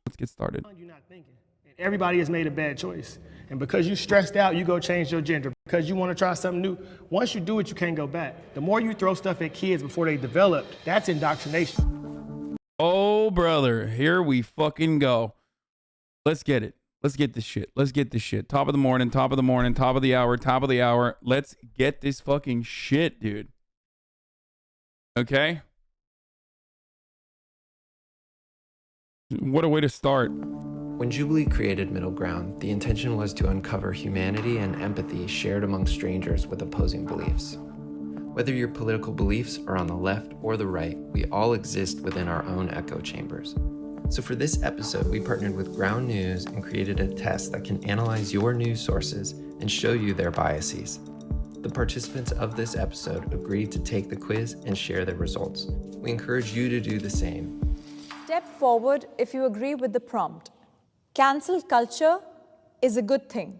Let's get started. You're not thinking. Everybody has made a bad choice. And because you stressed out, you go change your gender. Because you want to try something new, once you do it, you can't go back. The more you throw stuff at kids before they develop, that's indoctrination. Oh, brother, here we fucking go. Let's get it. Let's get this shit. Let's get this shit. Top of the morning, top of the morning, top of the hour, top of the hour. Let's get this fucking shit, dude. Okay? What a way to start. When Jubilee created Middle Ground, the intention was to uncover humanity and empathy shared among strangers with opposing beliefs. Whether your political beliefs are on the left or the right, we all exist within our own echo chambers. So for this episode, we partnered with Ground News and created a test that can analyze your news sources and show you their biases. The participants of this episode agreed to take the quiz and share their results. We encourage you to do the same. Step forward if you agree with the prompt. Cancel culture is a good thing.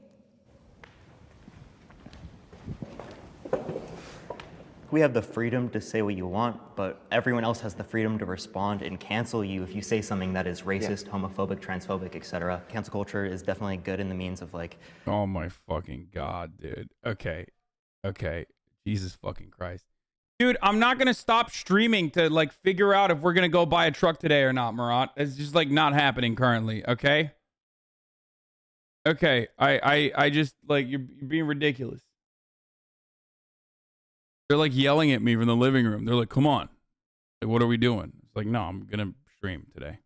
We have the freedom to say what you want, but everyone else has the freedom to respond and cancel you if you say something that is racist, homophobic, transphobic, etc. Cancel culture is definitely good in the means of like... Oh my fucking God, dude. Okay. Jesus fucking Christ. Dude, I'm not going to stop streaming to like figure out if we're going to go buy a truck today or not, Murat. It's just like not happening currently, okay? Okay, I just like, you're being ridiculous. They're like yelling at me from the living room. They're like, come on. Like, what are we doing? It's like, no, I'm going to stream today.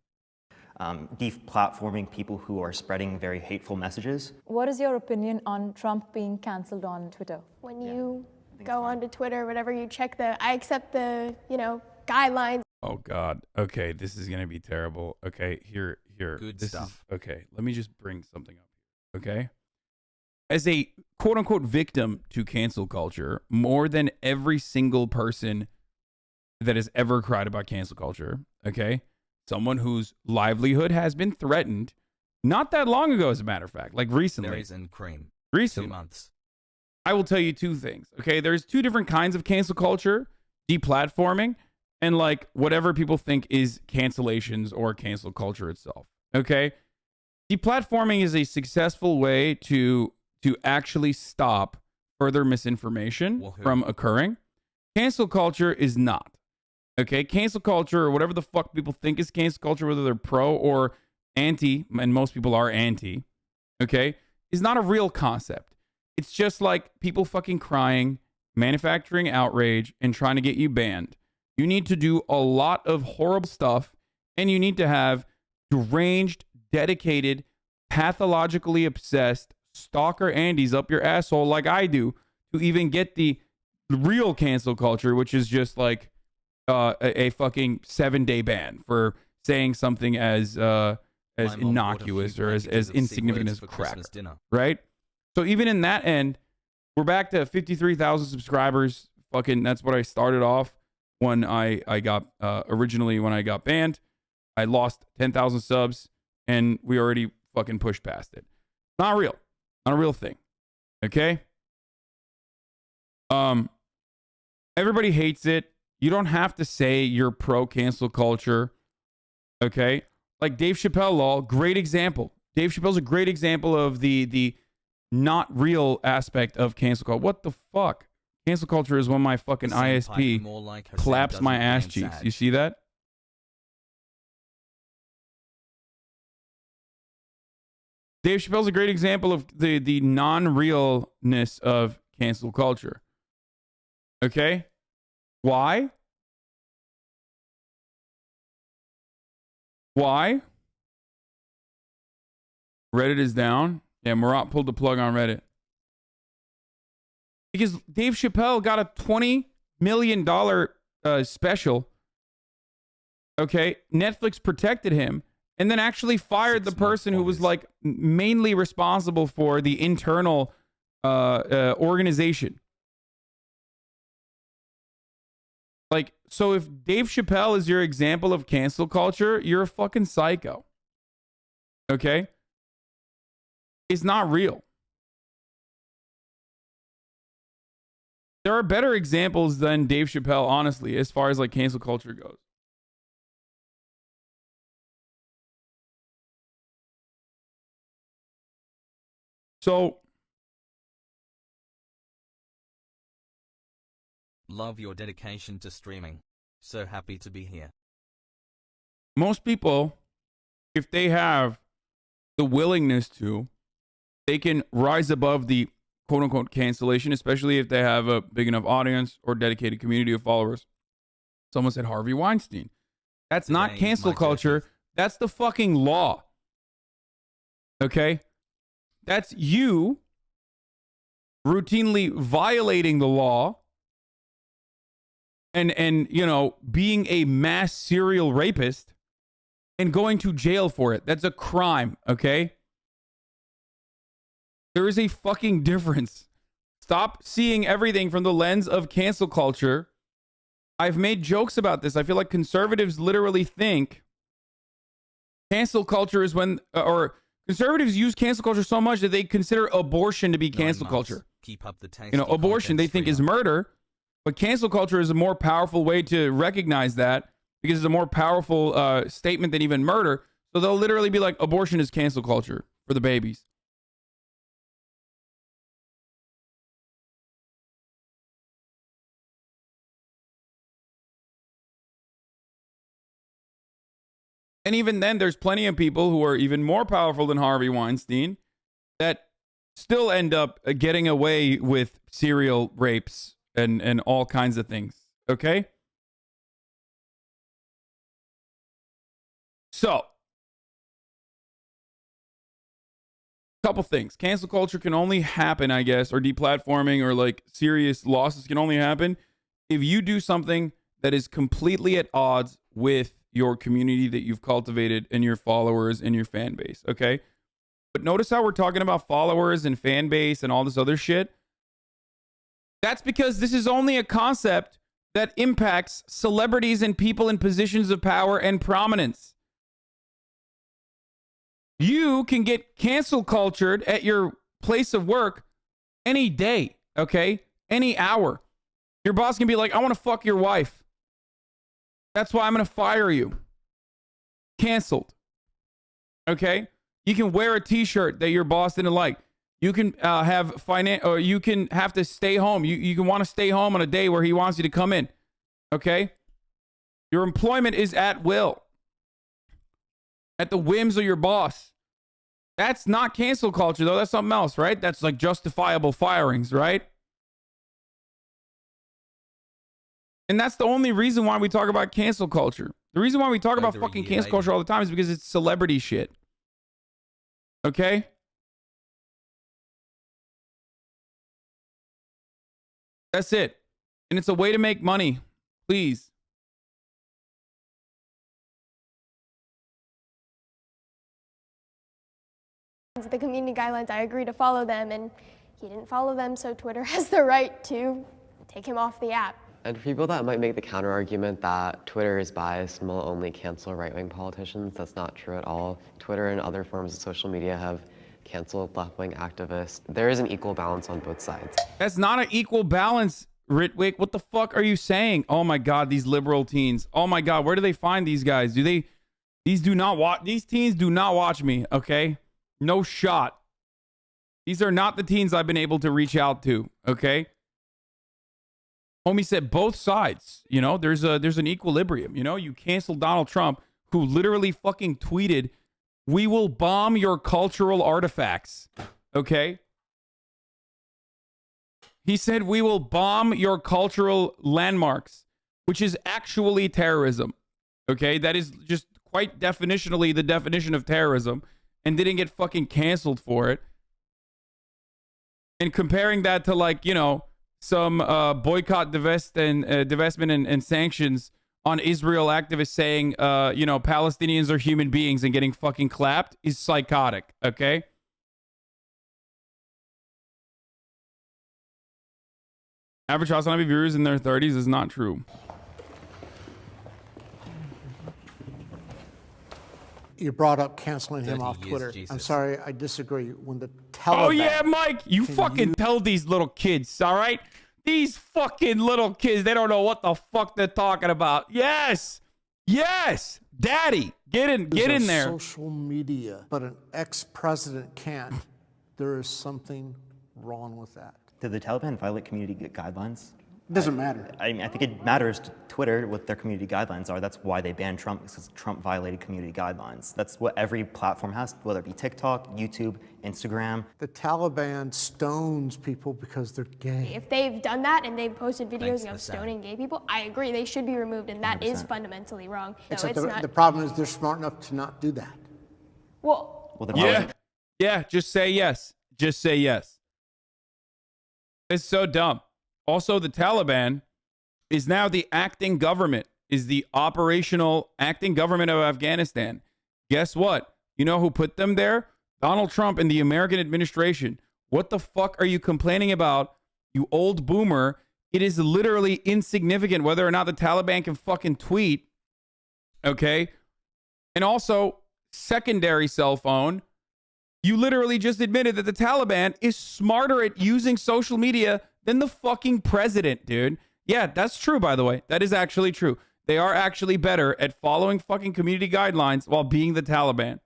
Deplatforming people who are spreading very hateful messages. What is your opinion on Trump being canceled on Twitter? When you go onto Twitter or whatever, you check I accept the, guidelines. Oh God. Okay, this is gonna be terrible. Okay, here. Good stuff. Okay, let me just bring something up. Okay, as a quote unquote victim to cancel culture, more than every single person that has ever cried about cancel culture. Okay, someone whose livelihood has been threatened, not that long ago, as a matter of fact, like recently. Berries and cream. Recently. 2 months. I will tell you two things. Okay, there's two different kinds of cancel culture: deplatforming and like whatever people think is cancellations or cancel culture itself. Okay, deplatforming is a successful way to actually stop further misinformation from occurring. Cancel culture is not. Okay, cancel culture, or whatever the fuck people think is cancel culture, whether they're pro or anti, and most people are anti, okay, is not a real concept. It's just like people fucking crying, manufacturing outrage, and trying to get you banned. You need to do a lot of horrible stuff, and you need to have deranged, dedicated, pathologically obsessed stalker Andys up your asshole like I do to even get the real cancel culture, which is just like a fucking 7-day ban for saying something as innocuous or as insignificant as crack, right? So even in that end, we're back to 53,000 subscribers. Fucking, that's what I started off when I got originally when I got banned. I lost 10,000 subs, and we already fucking pushed past it. Not real. Not a real thing. Okay? Everybody hates it. You don't have to say you're pro cancel culture. Okay? Like Dave Chappelle, lol, great example. Dave Chappelle's a great example of the not real aspect of cancel culture. What the fuck? Cancel culture is when my fucking ISP like claps my ass cheeks. You see that? Dave Chappelle's a great example of the non-realness of cancel culture. Okay? Why? Why? Reddit is down. Yeah, Murat pulled the plug on Reddit. Because Dave Chappelle got a $20 million special. Okay? Netflix protected him and then actually fired the person who was like mainly responsible for the internal organization. Like, so if Dave Chappelle is your example of cancel culture, you're a fucking psycho. Okay? It's not real. There are better examples than Dave Chappelle, honestly, as far as like cancel culture goes. So Love your dedication to streaming. So happy to be here. most people, if they have the willingness to, they can rise above the quote unquote cancellation, especially if they have a big enough audience or dedicated community of followers. Someone said Harvey Weinstein. That's not Today is cancel my culture. 30th. That's the fucking law. Okay? That's you routinely violating the law and you know, being a mass serial rapist and going to jail for it. That's a crime, okay? There is a fucking difference. Stop seeing everything from the lens of cancel culture. I've made jokes about this. I feel like conservatives literally think cancel culture is when, or conservatives use cancel culture so much that they consider abortion to be 9 cancel months. culture. Keep up the You know, abortion they think is murder, but cancel culture is a more powerful way to recognize that because it's a more powerful statement than even murder. So they'll literally be like, abortion is cancel culture for the babies. And even then, there's plenty of people who are even more powerful than Harvey Weinstein that still end up getting away with serial rapes and all kinds of things. Okay? So, couple things. Cancel culture can only happen, I guess, or deplatforming or like serious losses can only happen if you do something that is completely at odds with your community that you've cultivated and your followers and your fan base, okay? But notice how we're talking about followers and fan base and all this other shit. That's because this is only a concept that impacts celebrities and people in positions of power and prominence. You can get cancel cultured at your place of work any day, okay? Any hour. Your boss can be like, I want to fuck your wife. That's why I'm going to fire you. Canceled. Okay? You can wear a t-shirt that your boss didn't like. You can or you can have to stay home. You can want to stay home on a day where he wants you to come in. Okay? Your employment is at will. At the whims of your boss. That's not cancel culture, though. That's something else, right? That's like justifiable firings, right? And that's the only reason why we talk about cancel culture. The reason why we talk about fucking cancel culture all the time is because it's celebrity shit. Okay? That's it. And it's a way to make money. Please. The community guidelines, I agree to follow them, and he didn't follow them, so Twitter has the right to take him off the app. And for people that might make the counter argument that Twitter is biased and will only cancel right-wing politicians, that's not true at all. Twitter and other forms of social media have canceled left-wing activists. There is an equal balance on both sides. That's not an equal balance, Ritwick. What the fuck are you saying? Oh my God, these liberal teens. Oh my God, where do they find these guys? These teens do not watch me, okay? No shot. These are not the teens I've been able to reach out to, okay? Homie said both sides, you know, there's an equilibrium, you know? You cancel Donald Trump, who literally fucking tweeted, "We will bomb your cultural artifacts," okay? He said, "We will bomb your cultural landmarks," which is actually terrorism, okay? That is just quite definitionally the definition of terrorism, and didn't get fucking canceled for it. And comparing that to, like, you know, some boycott, divestment and sanctions on Israel activists saying, you know, Palestinians are human beings and getting fucking clapped is psychotic, okay? Average Hasanabi viewers in their 30s is not true. You brought up canceling him 30 off years, Twitter. Jesus. I'm sorry, I disagree. When the Taliban... Oh yeah, Mike, you fucking tell these little kids, all right? These fucking little kids, they don't know what the fuck they're talking about. Yes, Daddy, get in there. Social media, but an ex-president can't. there is something wrong with that. Did the Taliban violate community guidelines? It doesn't matter. I mean, I think it matters to Twitter what their community guidelines are. That's why they banned Trump, because Trump violated community guidelines. That's what every platform has, whether it be TikTok, YouTube, Instagram. The Taliban stones people because they're gay. If they've done that and they've posted videos of Hassan. stoning gay people, I agree, they should be removed, and that is fundamentally wrong. No, Except it's not. the problem is they're smart enough to not do that. Well, Well, they're Yeah. Yeah. Just say yes. Just say yes. It's so dumb. Also, the Taliban is now the acting government, is the operational acting government of Afghanistan. Guess what? You know who put them there? Donald Trump and the American administration. What the fuck are you complaining about, you old boomer? It is literally insignificant whether or not the Taliban can fucking tweet. Okay? And also, secondary cell phone. You literally just admitted that the Taliban is smarter at using social media than the fucking president, dude. Yeah, that's true, by the way. That is actually true. They are actually better at following fucking community guidelines while being the Taliban.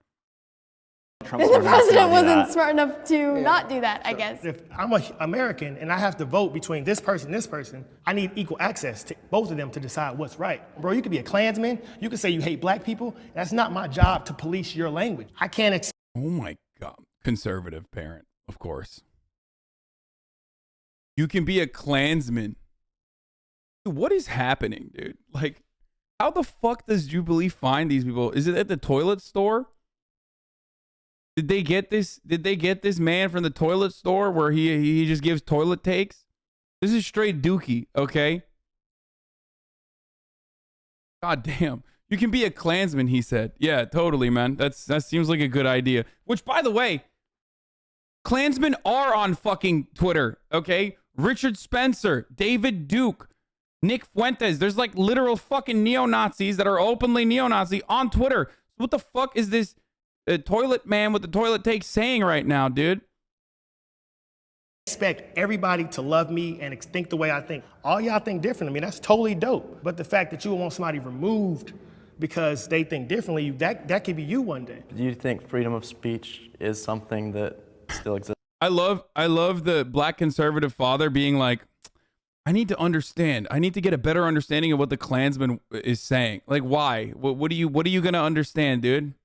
Trump's the smart enough to not president do wasn't that. smart enough to not do that, I guess. If I'm an American and I have to vote between this person, I need equal access to both of them to decide what's right. Bro, you could be a Klansman. You could say you hate black people. That's not my job to police your language. I can't expect. Oh my God. Conservative parent, of course. You can be a Klansman. Dude, what is happening, dude? Like, how the fuck does Jubilee find these people? Is it at the toilet store? Did they get this? Did they get this man from the toilet store where he just gives toilet takes? This is straight dookie, okay? God damn. You can be a Klansman, he said. Yeah, totally, man. That seems like a good idea. Which, by the way, Klansmen are on fucking Twitter, okay? Richard Spencer, David Duke, Nick Fuentes. There's like literal fucking neo-Nazis that are openly neo-Nazi on Twitter. What the fuck is this toilet man with the toilet take saying right now, dude? Expect everybody to love me and think the way I think. All y'all think different. I mean, that's totally dope. But the fact that you want somebody removed because they think differently, that could be you one day. Do you think freedom of speech is something that still exists? I love the black conservative father being like, I need to understand. I need to get a better understanding of what the Klansman is saying. Like, why? What are you gonna understand, dude?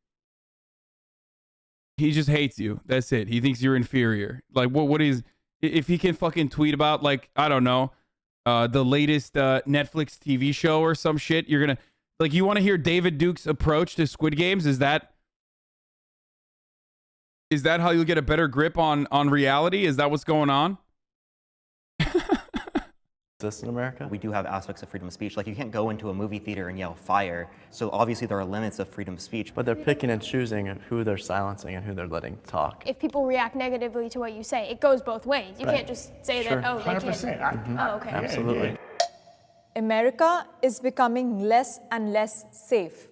He just hates you. That's it. He thinks you're inferior. Like, what is? If he can fucking tweet about, like, I don't know, the latest Netflix TV show or some shit, you're gonna, like, you want to hear David Duke's approach to Squid Games? Is that how you'll get a better grip on reality? Is that what's going on? This in America? We do have aspects of freedom of speech. Like, you can't go into a movie theater and yell fire. So obviously there are limits of freedom of speech. But they're picking and choosing who they're silencing and who they're letting talk. If people react negatively to what you say, it goes both ways. You can't just say Sure. that, oh, they 100%. can't. Oh, okay. Absolutely. America is becoming less and less safe.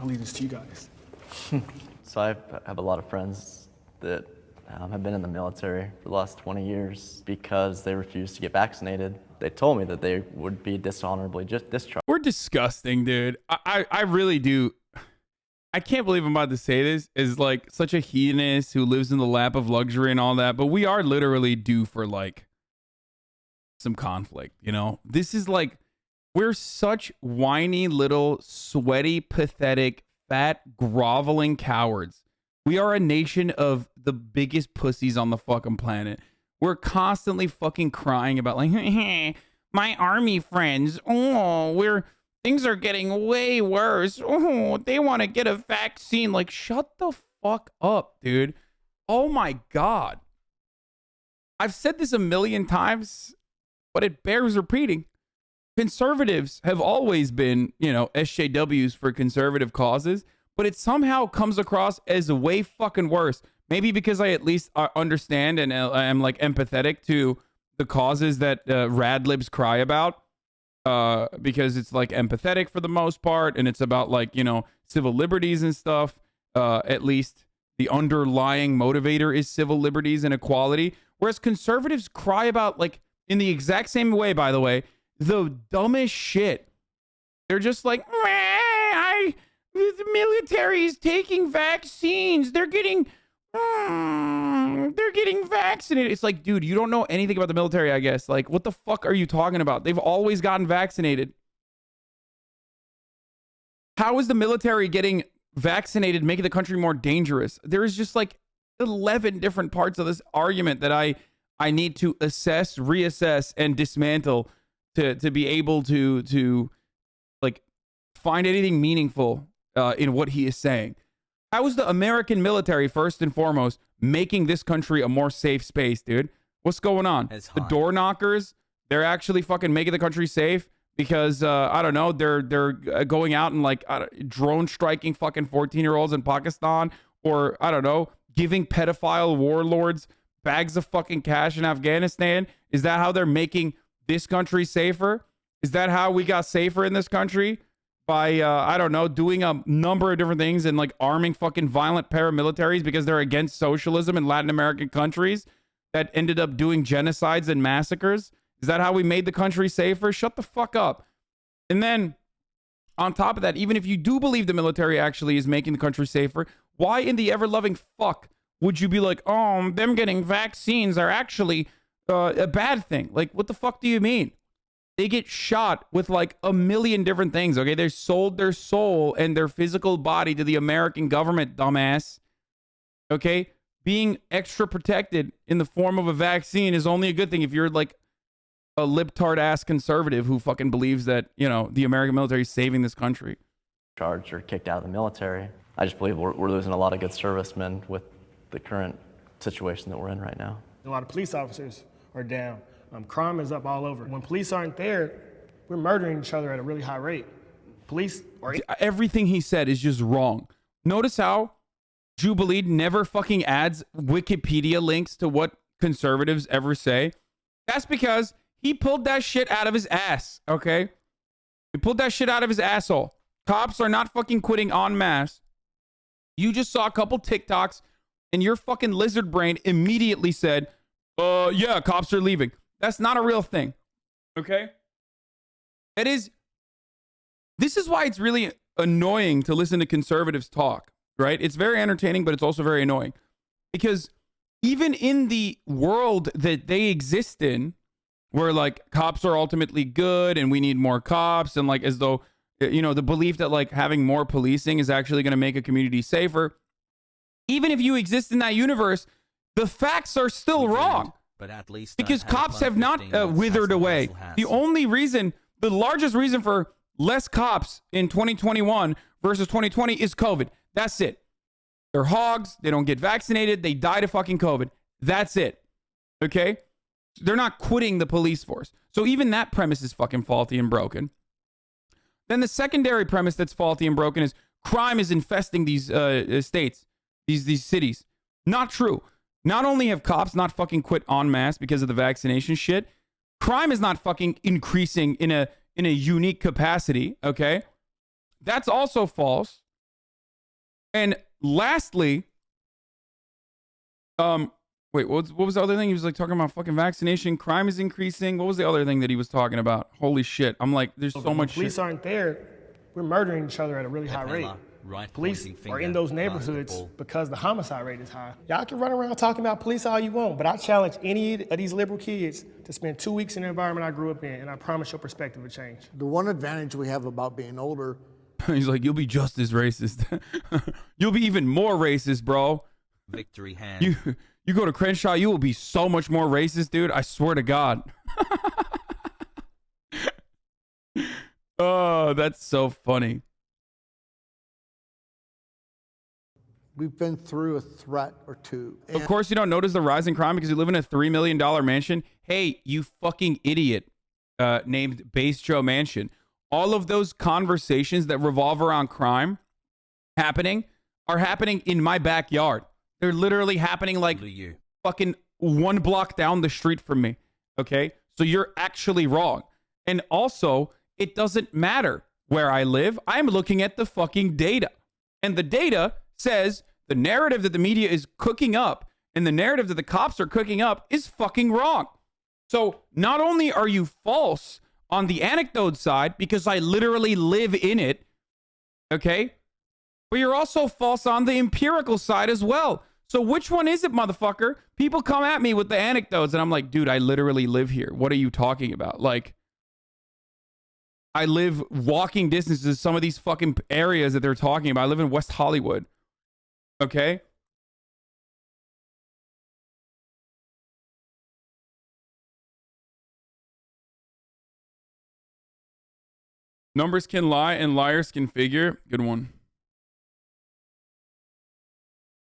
I'll leave this to you guys. So I have a lot of friends that have been in the military for the last 20 years because they refused to get vaccinated. They told me that they would be dishonorably discharged. We're disgusting, dude. I really do. I can't believe I'm about to say this as like such a hedonist who lives in the lap of luxury and all that, but we are literally due for like some conflict, you know? This is like, we're such whiny little sweaty, pathetic, fat, groveling cowards. We are a nation of the biggest pussies on the fucking planet. We're constantly fucking crying about like, my army friends, things are getting way worse. Oh, they want to get a vaccine. Like, shut the fuck up, dude. Oh my God. I've said this a million times, but it bears repeating. Conservatives have always been, SJWs for conservative causes, but it somehow comes across as way fucking worse. Maybe because I at least understand and I'm like empathetic to the causes that radlibs cry about. Because it's like empathetic for the most part, and it's about like, civil liberties and stuff. At least the underlying motivator is civil liberties and equality. Whereas conservatives cry about, like, in the exact same way, by the way, the dumbest shit. They're just like, the military is taking vaccines. They're getting vaccinated. It's like, dude, you don't know anything about the military, I guess. Like, what the fuck are you talking about? They've always gotten vaccinated. How is the military getting vaccinated making the country more dangerous? There is just like 11 different parts of this argument that I need to assess, reassess, and dismantle to be able to like find anything meaningful in what he is saying. How is the American military, first and foremost, making this country a more safe space, dude? What's going on? The door knockers, they're actually fucking making the country safe because I don't know, they're going out and like drone striking fucking 14-year-olds in Pakistan, or I don't know, giving pedophile warlords bags of fucking cash in Afghanistan. Is that how they're making this country safer? Is that how we got safer in this country? By, I don't know, doing a number of different things and like arming fucking violent paramilitaries because they're against socialism in Latin American countries that ended up doing genocides and massacres? Is that how we made the country safer? Shut the fuck up. And then on top of that, even if you do believe the military actually is making the country safer, why in the ever-loving fuck would you be like, oh, them getting vaccines are actually a bad thing? Like, what the fuck do you mean? They get shot with like a million different things, okay? They sold their soul and their physical body to the American government, dumbass. Okay? Being extra protected in the form of a vaccine is only a good thing if you're like a libtard-ass conservative who fucking believes that, you know, the American military is saving this country. Charged or kicked out of the military. I just believe we're losing a lot of good servicemen with the current situation that we're in right now. A lot of police officers are down. Crime is up all over. When police aren't there, we're murdering each other at a really high rate. Police are... Everything he said is just wrong. Notice how Jubilee never fucking adds Wikipedia links to what conservatives ever say. That's because he pulled that shit out of his ass, okay? He pulled that shit out of his asshole. Cops are not fucking quitting en masse. You just saw a couple TikToks and your fucking lizard brain immediately said, yeah, cops are leaving. That's not a real thing. Okay? This is why it's really annoying to listen to conservatives talk, right? It's very entertaining, but it's also very annoying. Because even in the world that they exist in, where like cops are ultimately good and we need more cops, and like as though, you know, the belief that like having more policing is actually going to make a community safer. Even if you exist in that universe, the facts are still wrong. But at least because cops have not withered away. The largest reason for less cops in 2021 versus 2020 is COVID. That's it. They're hogs. They don't get vaccinated. They die to fucking COVID. That's it. Okay? They're not quitting the police force. So even that premise is fucking faulty and broken. Then the secondary premise that's faulty and broken is crime is infesting these states, these cities. Not true. Not only have cops not fucking quit en masse because of the vaccination shit, crime is not fucking increasing in a unique capacity, okay? That's also false. And lastly, wait, what was the other thing? He was like talking about fucking vaccination, crime is increasing. What was the other thing that he was talking about? Holy shit. I'm like, there's so much shit. Police aren't there, we're murdering each other at a really high rate. Police are in those neighborhoods because the homicide rate is high. Y'all can run around talking about police all you want, but I challenge any of these liberal kids to spend 2 weeks in the environment I grew up in, and I promise your perspective will change. The one advantage we have about being older... He's like, you'll be just as racist. You'll be even more racist, bro. Victory hand. You go to Crenshaw, you will be so much more racist, dude. I swear to God. Oh, that's so funny. We've been through a threat or two. Of course, you don't notice the rise in crime because you live in a $3 million mansion. Hey, you fucking idiot, named Base Joe Mansion. All of those conversations that revolve around crime are happening in my backyard. They're literally happening like fucking 1 block down the street from me. Okay? So you're actually wrong. And also, it doesn't matter where I live. I'm looking at the fucking data. And the data says the narrative that the media is cooking up and the narrative that the cops are cooking up is fucking wrong. So not only are you false on the anecdote side, because I literally live in it, okay? but you're also false on the empirical side as well. So which one is it, motherfucker? People come at me with the anecdotes and I'm like, dude, I literally live here. What are you talking about? Like, I live walking distance to some of these fucking areas that they're talking about. I live in West Hollywood. Okay? Numbers can lie and liars can figure. Good one.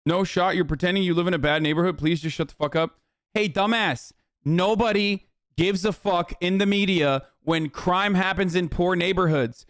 No shot. You're pretending you live in a bad neighborhood. Please just shut the fuck up. Hey, dumbass. Nobody gives a fuck in the media when crime happens in poor neighborhoods.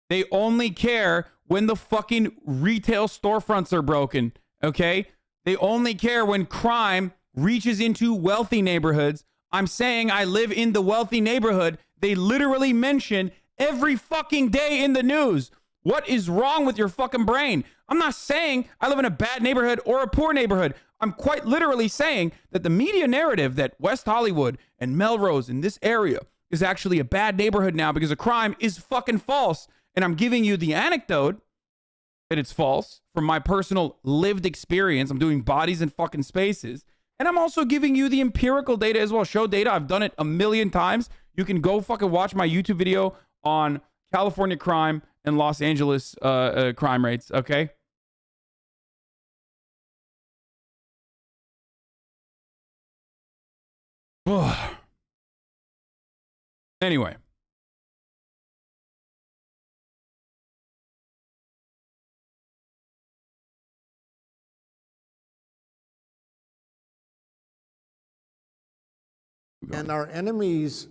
They only care when the fucking retail storefronts are broken. Okay? They only care when crime reaches into wealthy neighborhoods. I'm saying I live in the wealthy neighborhood. They literally mention every fucking day in the news. What is wrong with your fucking brain? I'm not saying I live in a bad neighborhood or a poor neighborhood. I'm quite literally saying that the media narrative that West Hollywood and Melrose in this area is actually a bad neighborhood now because of crime is fucking false. And I'm giving you the anecdote that it's false from my personal lived experience. I'm doing bodies in fucking spaces. And I'm also giving you the empirical data as well. Show data. I've done it a million times. You can go fucking watch my YouTube video on California crime and Los Angeles crime rates, okay? Anyway. And our enemies,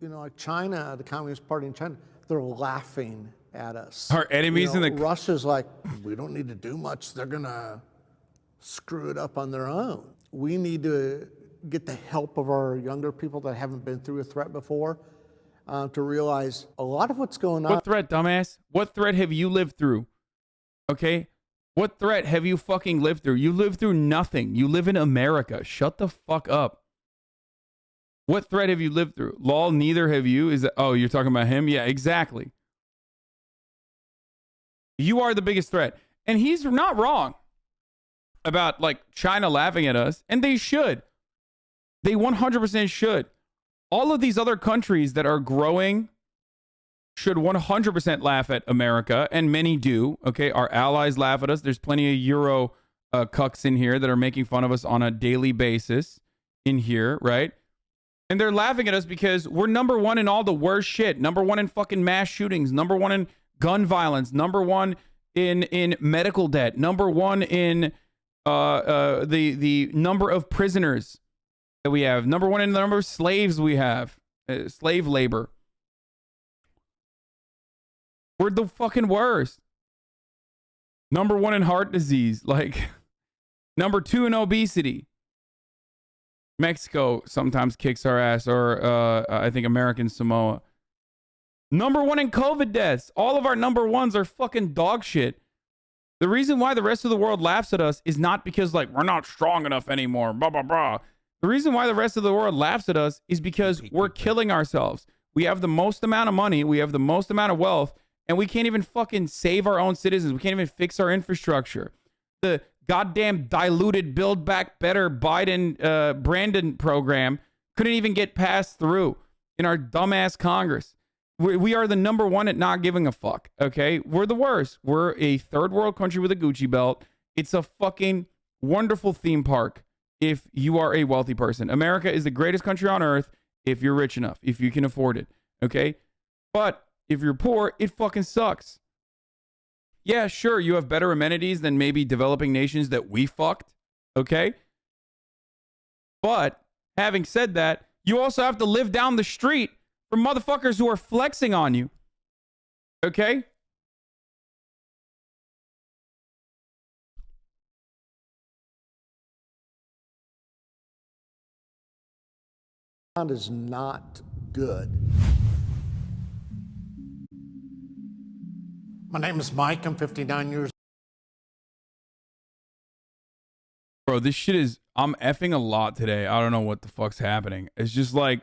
you know, like China, the Communist Party in China, they're laughing at us. Our enemies in the... Russia's like, we don't need to do much. They're going to screw it up on their own. We need to get the help of our younger people that haven't been through a threat before to realize a lot of what's going on. What threat, dumbass? What threat have you lived through? Okay? What threat have you fucking lived through? You lived through nothing. You live in America. Shut the fuck up. What threat have you lived through? Lol, neither have you. Is that, oh, you're talking about him? Yeah, exactly. You are the biggest threat. And he's not wrong about like China laughing at us. And they should. They 100% should. All of these other countries that are growing should 100% laugh at America. And many do. Okay, our allies laugh at us. There's plenty of Euro cucks in here that are making fun of us on a daily basis in here, right? And they're laughing at us because we're number one in all the worst shit. Number one in fucking mass shootings. Number one in gun violence. Number one in medical debt. Number one in the number of prisoners that we have. Number one in the number of slaves we have. Slave labor. We're the fucking worst. Number one in heart disease. Like, number two in obesity. Mexico sometimes kicks our ass, or I think American Samoa. Number one in COVID deaths. All of our number ones are fucking dog shit. The reason why the rest of the world laughs at us is not because, like, we're not strong enough anymore, blah, blah, blah. The reason why the rest of the world laughs at us is because we're killing ourselves. We have the most amount of money, we have the most amount of wealth, and we can't even fucking save our own citizens. We can't even fix our infrastructure. The goddamn diluted Build Back Better Biden Brandon program couldn't even get passed through in our dumbass Congress. We are the number one at not giving a fuck, okay? We're the worst. We're a third world country with a Gucci belt. It's a fucking wonderful theme park if you are a wealthy person. America is the greatest country on earth if you're rich enough, if you can afford it, okay? But if you're poor, it fucking sucks. Yeah, sure, you have better amenities than maybe developing nations that we fucked, okay? But having said that, you also have to live down the street from motherfuckers who are flexing on you, okay? Is not good. My name is Mike. I'm 59 years. Bro, this shit is... I'm effing a lot today. I don't know what the fuck's happening. It's just like...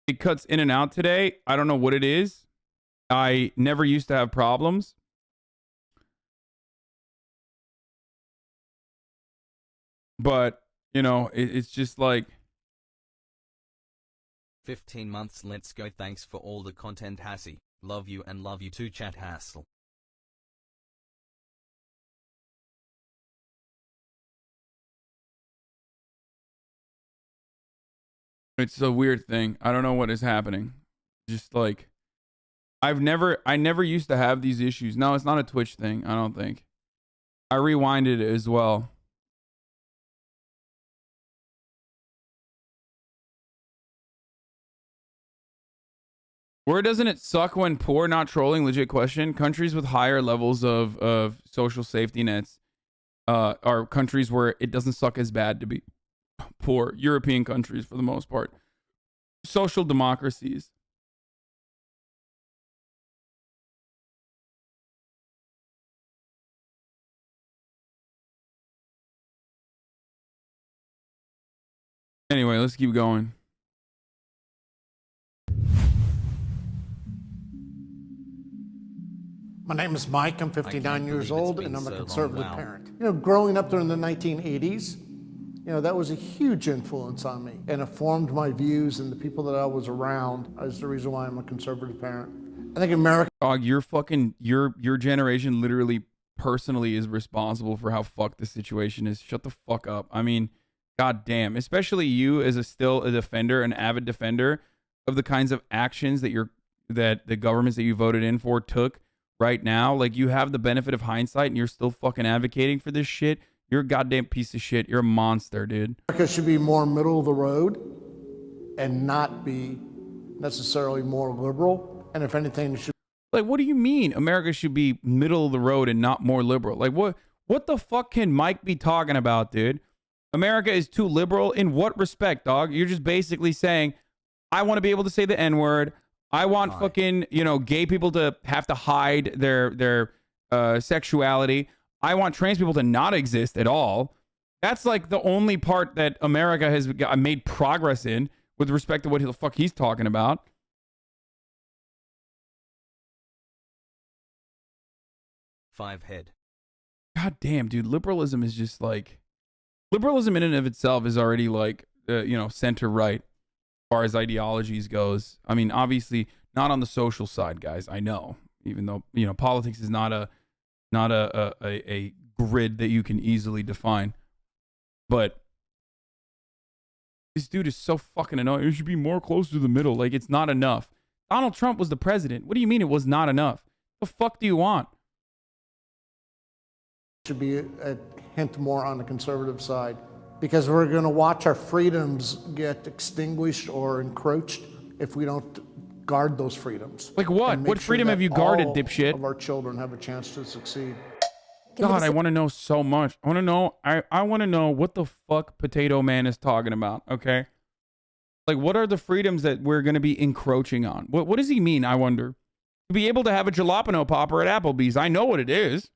It cuts in and out today. I don't know what it is. I never used to have problems. But, you know, it's just like, 15 months. Let's go. Thanks for all the content, Hassie. Love you and love you too, chat hassle. it's a weird thing. I don't know what is happening. Just like, I never used to have these issues. No, it's not a Twitch thing, I don't think. I rewinded it as well. Where doesn't it suck when poor, not trolling, legit question? Countries with higher levels of social safety nets are countries where it doesn't suck as bad to be poor. European countries, for the most part. Social democracies. Anyway, let's keep going. My name is Mike. I'm 59 years old, and I'm a so long. conservative Wow. parent. You know, growing up during the 1980s, you know, that was a huge influence on me, and it formed my views and the people that I was around. Is the reason why I'm a conservative parent. I think America. Dog, your generation literally personally is responsible for how fucked the situation is. Shut the fuck up. I mean, god damn. Especially you as still a defender, an avid defender of the kinds of actions that the governments that you voted in for took right now. Like, you have the benefit of hindsight and you're still fucking advocating for this shit. You're a goddamn piece of shit. You're a monster, dude. America should be more middle of the road and not be necessarily more liberal. And if anything, it should. Like, what do you mean America should be middle of the road and not more liberal? Like, what the fuck can Mike be talking about, dude? America is too liberal in what respect, dog? You're just basically saying, I want to be able to say the N-word. I want fucking, you know, gay people to have to hide their sexuality. I want trans people to not exist at all. That's like the only part that America has made progress in with respect to what the fuck he's talking about. Five head. God damn, dude. Liberalism is just like, liberalism in and of itself is already like, you know, center right as far as ideologies goes. I mean, obviously not on the social side, guys. I know, even though, you know, politics is not a grid that you can easily define. But this dude is so fucking annoying. It should be more close to the middle. Like, it's not enough. Donald Trump was the president. What do you mean it was not enough? The fuck do you want? Should be a hint more on the conservative side, because we're going to watch our freedoms get extinguished or encroached if we don't guard those freedoms. Like what? What freedom have you guarded, dipshit? All of our children have a chance to succeed. God, I want to know so much. I want to know. I want to know what the fuck Potato Man is talking about. Okay, like, what are the freedoms that we're going to be encroaching on? What does he mean? I wonder. To be able to have a jalapeno popper at Applebee's, I know what it is.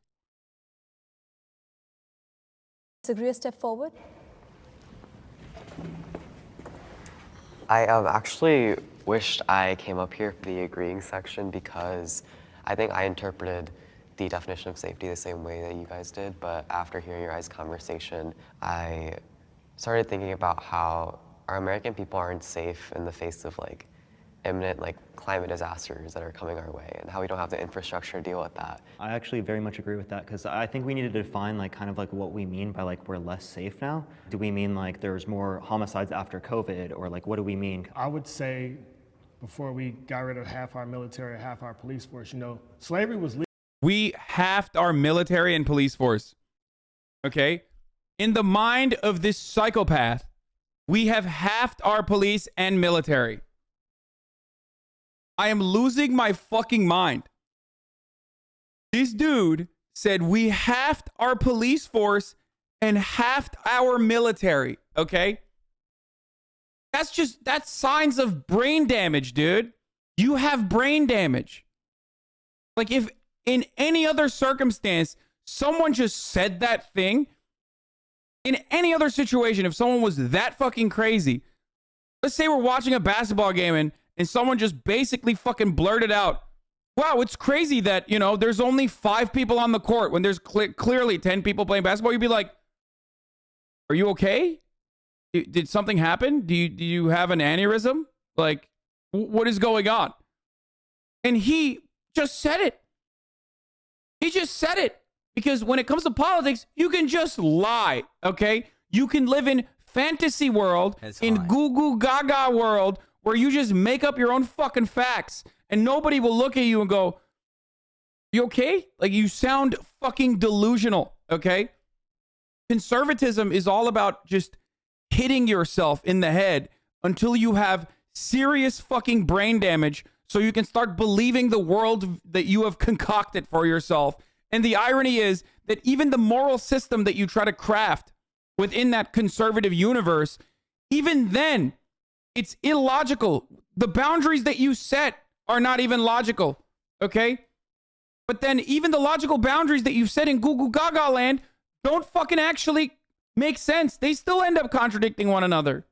Disagree a step forward. I actually wished I came up here for the agreeing section, because I think I interpreted the definition of safety the same way that you guys did, but after hearing your guys' conversation, I started thinking about how our American people aren't safe in the face of like imminent like climate disasters that are coming our way, and how we don't have the infrastructure to deal with that. I actually very much agree with that, because I think we need to define like kind of like what we mean by like we're less safe now. Do we mean like there's more homicides after COVID, or like what do we mean? I would say before we got rid of half our military, half our police force, you know, slavery was legal. We halved our military and police force. Okay? In the mind of this psychopath, we have halved our police and military. I am losing my fucking mind. This dude said we halved our police force and halved our military, okay? That's signs of brain damage, dude. You have brain damage. Like, if in any other circumstance, someone just said that thing, in any other situation, if someone was that fucking crazy, let's say we're watching a basketball game and someone just basically fucking blurted out, wow, it's crazy that, you know, there's only 5 people on the court when there's clearly 10 people playing basketball. You'd be like, Are you okay? Did something happen? Do you have an aneurysm? Like, what is going on? And he just said it. He just said it. Because when it comes to politics, you can just lie, okay? You can live in fantasy world, in goo goo gaga world, where you just make up your own fucking facts. And nobody will look at you and go, you okay? Like, you sound fucking delusional, okay? Conservatism is all about just hitting yourself in the head until you have serious fucking brain damage so you can start believing the world that you have concocted for yourself. And the irony is that even the moral system that you try to craft within that conservative universe, even then, it's illogical. The boundaries that you set are not even logical, okay? But then even the logical boundaries that you've set in Goo Goo Gaga land don't fucking actually make sense. They still end up contradicting one another.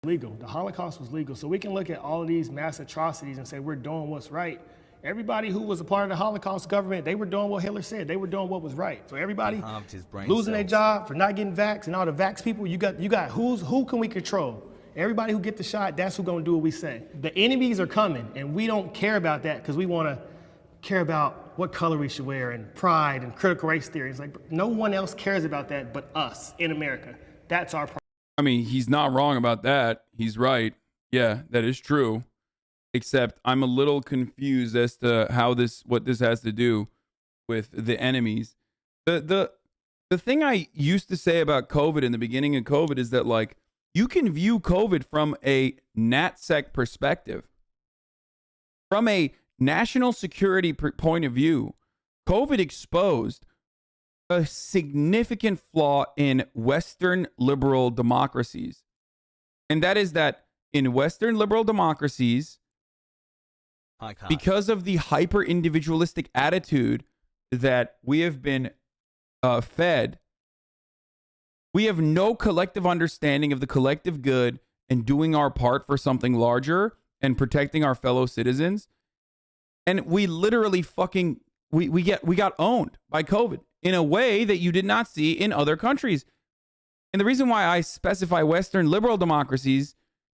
Legal. The Holocaust was legal. So we can look at all of these mass atrocities and say we're doing what's right. Everybody who was a part of the Holocaust government, they were doing what Hitler said. They were doing what was right. So everybody losing their job for not getting vaxxed, and all the vax people, you got who can we control? Everybody who get the shot, that's who's gonna do what we say. The enemies are coming, and we don't care about that because we wanna care about what color we should wear and pride and critical race theory. It's like no one else cares about that but us in America. That's our problem. I mean, he's not wrong about that. He's right. Yeah, that is true. Except I'm a little confused as to what this has to do with the enemies. The thing I used to say about COVID in the beginning of COVID is that, like, you can view COVID from a NatSec perspective. From a national security point of view, COVID exposed a significant flaw in Western liberal democracies. And that is that in Western liberal democracies, because of the hyper individualistic attitude that we have been fed, we have no collective understanding of the collective good and doing our part for something larger and protecting our fellow citizens. And we literally fucking we got owned by COVID in a way that you did not see in other countries. And the reason why I specify Western liberal democracies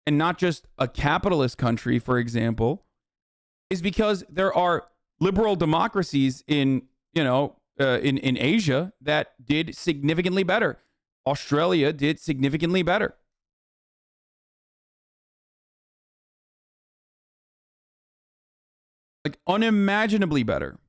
and not just a capitalist country, for example, is because there are liberal democracies in Asia that did significantly better. Australia did significantly better. Like unimaginably better.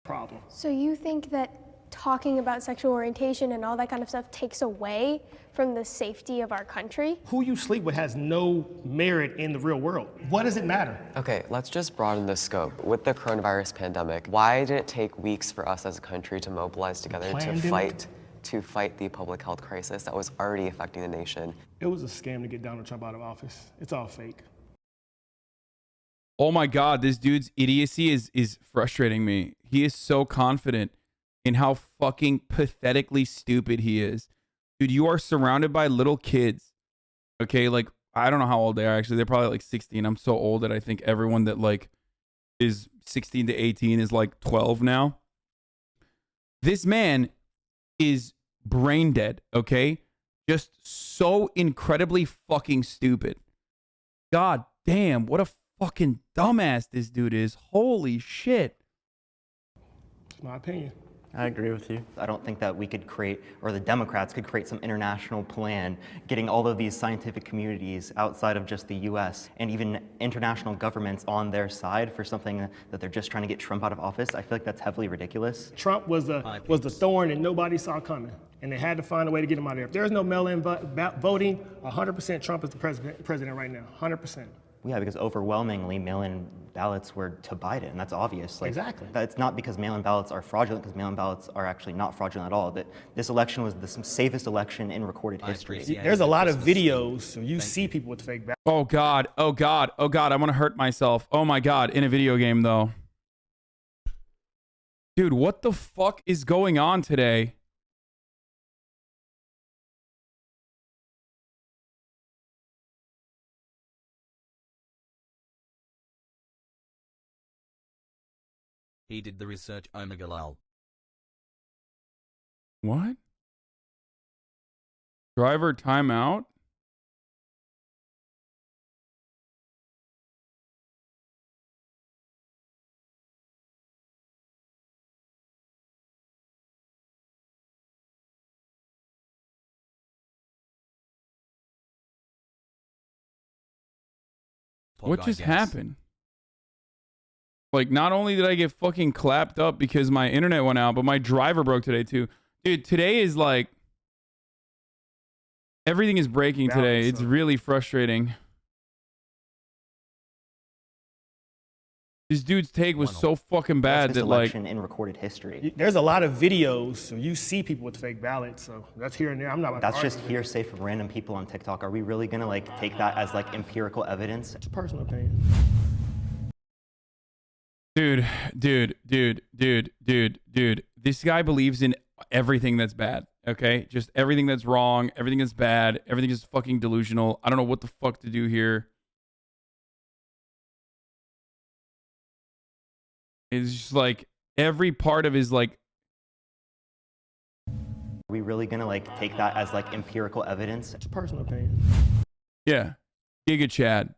Problem. So you think that talking about sexual orientation and all that kind of stuff takes away from the safety of our country? Who you sleep with has no merit in the real world. What does it matter? Okay, let's just broaden the scope. With the coronavirus pandemic, why did it take weeks for us as a country to mobilize together to fight the public health crisis that was already affecting the nation? It was a scam to get Donald Trump out of office. It's all fake. Oh my God, this dude's idiocy is frustrating me. He is so confident in how fucking pathetically stupid he is. Dude, you are surrounded by little kids. Okay, like, I don't know how old they are actually. They're probably like 16. I'm so old that I think everyone that like is 16 to 18 is like 12 now. This man is brain dead, okay? Just so incredibly fucking stupid. God damn, what a fucking dumbass this dude is. Holy shit. It's my opinion. I agree with you. I don't think that we could create, or the Democrats could create some international plan, getting all of these scientific communities outside of just the US and even international governments on their side for something that they're just trying to get Trump out of office. I feel like that's heavily ridiculous. Trump was the thorn that nobody saw coming, and they had to find a way to get him out of there. If there's no mail-in voting, 100% Trump is the president right now, 100%. Yeah, because overwhelmingly mail-in ballots were to Biden, and that's obvious. Like, exactly. It's not because mail-in ballots are fraudulent, because mail-in ballots are actually not fraudulent at all. That this election was the safest election in recorded history. There's a lot of videos, so you see people with fake ballots. Oh God, oh God, oh God, I want to hurt myself. Oh my God, in a video game though. Dude, what the fuck is going on today? He did the research. Omega lol. What? Driver timeout? What just happened? Like, not only did I get fucking clapped up because my internet went out, but my driver broke today too. Dude, today is like... Everything is breaking today. It's really frustrating. This dude's take was so fucking bad that like... in recorded history. There's a lot of videos, so you see people with fake ballots, so that's here and there. I'm not. That's just hearsay from random people on TikTok. Are we really gonna like take that as like empirical evidence? It's a personal opinion. Dude. This guy believes in everything that's bad, okay? Just everything that's wrong, everything that's bad, everything is fucking delusional. I don't know what the fuck to do here. It's just like every part of his like... Are we really gonna like take that as like empirical evidence? It's a personal opinion. Yeah. Giga Chad.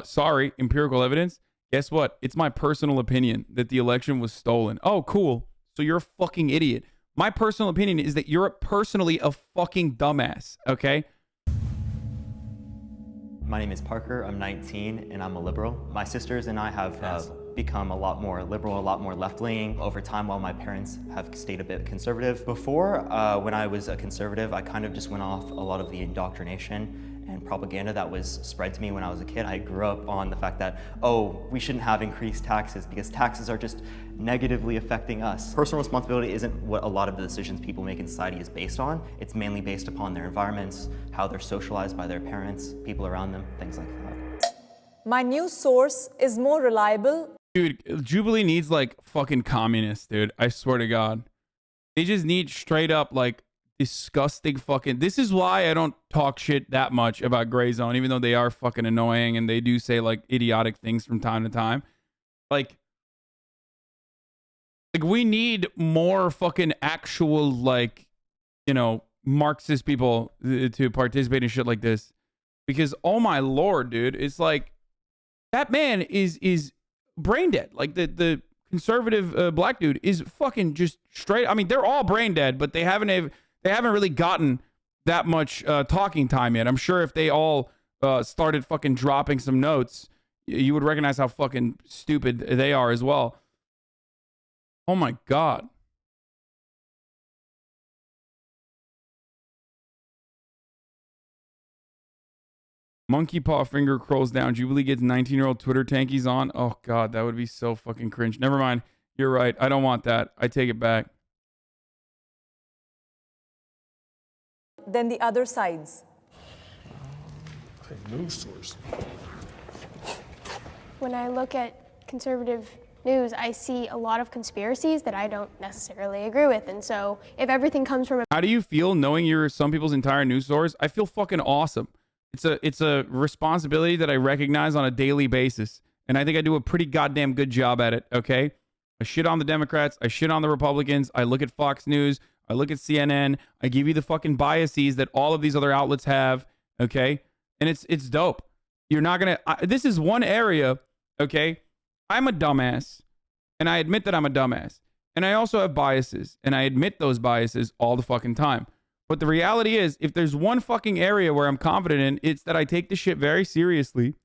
Sorry, empirical evidence. Guess what? It's my personal opinion that the election was stolen. Oh, cool. So you're a fucking idiot. My personal opinion is that you're personally a fucking dumbass, okay? My name is Parker. I'm 19 and I'm a liberal. My sisters and I have become a lot more liberal, a lot more left-leaning over time, while my parents have stayed a bit conservative. Before, when I was a conservative, I kind of just went off a lot of the indoctrination and propaganda that was spread to me when I was a kid. I grew up on the fact that, oh, we shouldn't have increased taxes because taxes are just negatively affecting us. Personal responsibility isn't what a lot of the decisions people make in society is based on. It's mainly based upon their environments, how they're socialized by their parents, people around them, things like that. My news source is more reliable. Dude, Jubilee needs like fucking communists, dude. I swear to God. They just need straight up like disgusting fucking... This is why I don't talk shit that much about Gray Zone, even though they are fucking annoying and they do say like idiotic things from time to time. Like we need more fucking actual like, you know, Marxist people to participate in shit like this. Because oh my lord, dude, it's like that man is brain dead. Like the conservative black dude is fucking just straight... I mean, they're all brain dead, but they haven't really gotten that much talking time yet. I'm sure if they all started fucking dropping some notes, you would recognize how fucking stupid they are as well. Oh my God. Monkey paw finger curls down. Jubilee gets 19-year-old Twitter tankies on. Oh God, that would be so fucking cringe. Never mind. You're right. I don't want that. I take it back. Than the other sides. News source. When I look at conservative news, I see a lot of conspiracies that I don't necessarily agree with. And so if everything comes from... How do you feel knowing you're some people's entire news source? I feel fucking awesome. It's a responsibility that I recognize on a daily basis. And I think I do a pretty goddamn good job at it, okay? I shit on the Democrats. I shit on the Republicans. I look at Fox News. I look at CNN. I give you the fucking biases that all of these other outlets have, okay? And it's dope. You're not going to... This is one area, okay? I'm a dumbass, and I admit that I'm a dumbass. And I also have biases, and I admit those biases all the fucking time. But the reality is, if there's one fucking area where I'm confident in, it's that I take this shit very seriously,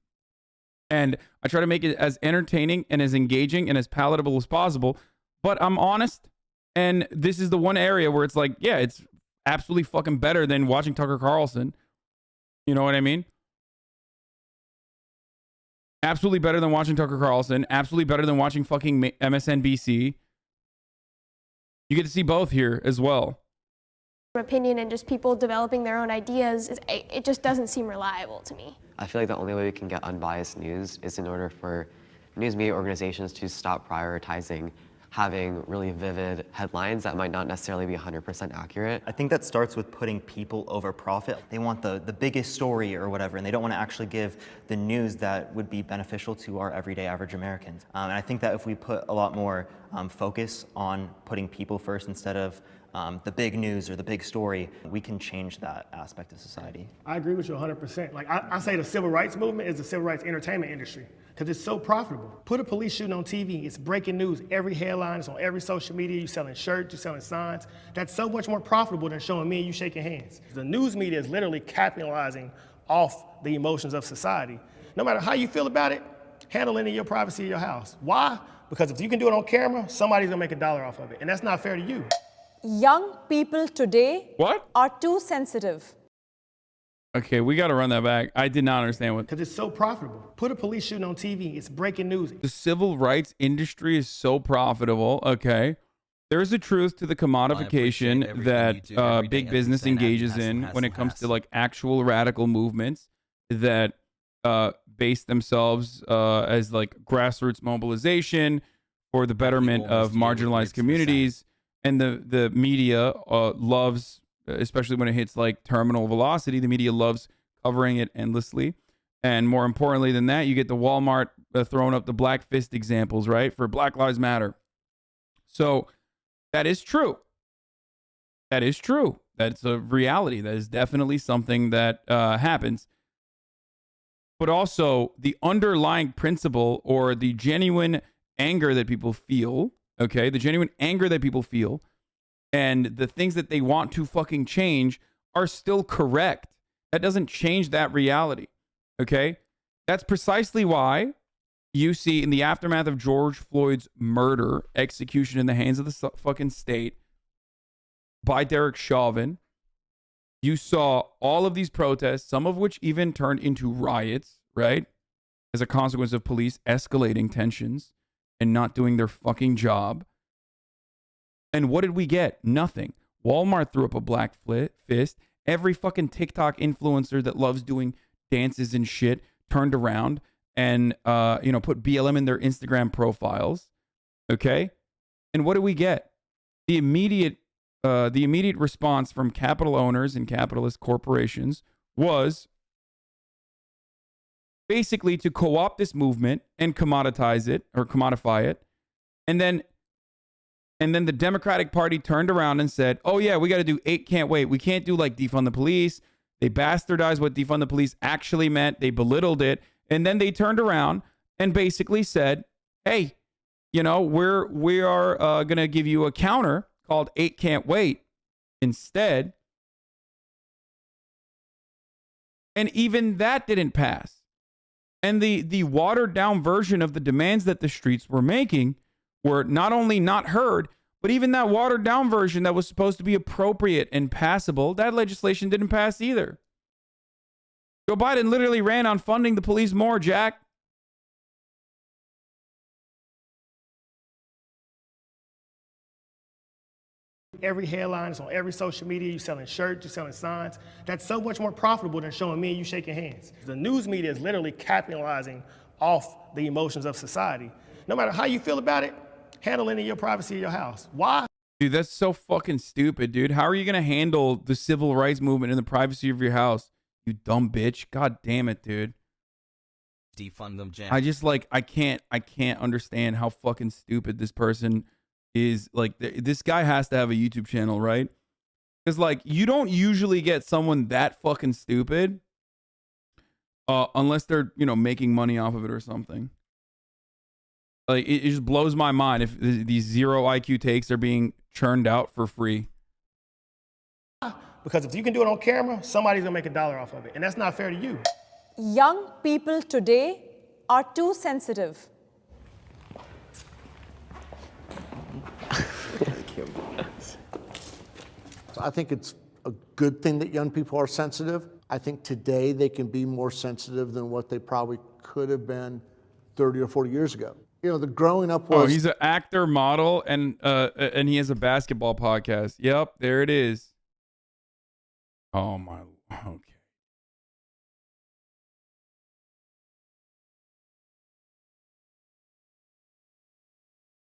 and I try to make it as entertaining and as engaging and as palatable as possible. But I'm honest, and this is the one area where it's like, yeah, it's absolutely fucking better than watching Tucker Carlson. You know what I mean? Absolutely better than watching Tucker Carlson. Absolutely better than watching fucking MSNBC. You get to see both here as well. Opinion and just people developing their own ideas, it just doesn't seem reliable to me. I feel like the only way we can get unbiased news is in order for news media organizations to stop prioritizing having really vivid headlines that might not necessarily be 100% accurate. I think that starts with putting people over profit. They want the biggest story or whatever, and they don't want to actually give the news that would be beneficial to our everyday average Americans. And I think that if we put a lot more focus on putting people first instead of the big news or the big story, we can change that aspect of society. I agree with you 100%. Like I say the civil rights movement is the civil rights entertainment industry because it's so profitable. Put a police shooting on TV, it's breaking news, every headline, it's on every social media, you're selling shirts, you're selling signs. That's so much more profitable than showing me and you shaking hands. The news media is literally capitalizing off the emotions of society. No matter how you feel about it, handle it in your privacy of your house. Why? Because if you can do it on camera, somebody's gonna make $1 off of it, and that's not fair to you. Young people today What? are too sensitive. Okay, we got to run that back. I did not understand what. Because it's so profitable. Put a police shooting on TV, it's breaking news. The civil rights industry is so profitable. Okay. There's a truth to the commodification that big business engages in when it comes to like actual radical movements that base themselves as like grassroots mobilization for the betterment of marginalized communities. And the media loves, especially when it hits like terminal velocity, the media loves covering it endlessly. And more importantly than that, you get the Walmart throwing up the black fist examples, right? For Black Lives Matter. So that is true. That is true. That's a reality. That is definitely something that happens. But also the underlying principle or the genuine anger that people feel, okay, the genuine anger that people feel and the things that they want to fucking change are still correct. That doesn't change that reality, okay? That's precisely why you see in the aftermath of George Floyd's murder, execution in the hands of the fucking state by Derek Chauvin, you saw all of these protests, some of which even turned into riots, right? As a consequence of police escalating tensions and not doing their fucking job. And what did we get? Nothing. Walmart threw up a black fist. Every fucking TikTok influencer that loves doing dances and shit turned around and put BLM in their Instagram profiles. Okay? And what do we get? The immediate response from capital owners and capitalist corporations was basically to co-opt this movement and commodify it. And then the Democratic Party turned around and said, oh yeah, we got to do 8 can't wait. We can't do like defund the police. They bastardized what defund the police actually meant. They belittled it. And then they turned around and basically said, hey, we are going to give you a counter called 8 can't wait instead. And even that didn't pass. And the watered down version of the demands that the streets were making were not only not heard, but even that watered down version that was supposed to be appropriate and passable, that legislation didn't pass either. Joe Biden literally ran on funding the police more, Jack. Every headline is on every social media, you're selling shirts, you're selling signs. That's so much more profitable than showing me and you shaking hands. The news media is literally capitalizing off the emotions of society. No matter how you feel about it, handle it in your privacy of your house. Why? Dude, that's so fucking stupid, dude. How are you going to handle the civil rights movement in the privacy of your house? You dumb bitch. God damn it, dude. Defund them, Jam. I just I can't understand how fucking stupid this person is. Like, this guy has to have a YouTube channel, right? Because you don't usually get someone that fucking stupid unless they're, making money off of it or something. Like, it just blows my mind if these zero IQ takes are being churned out for free. Because if you can do it on camera, somebody's gonna make $1 off of it, and that's not fair to you. Young people today are too sensitive. I think it's a good thing that young people are sensitive. I think today they can be more sensitive than what they probably could have been 30 or 40 years ago. The growing up was... Oh, he's an actor, model, and he has a basketball podcast. Yep, there it is. Oh, my... Okay.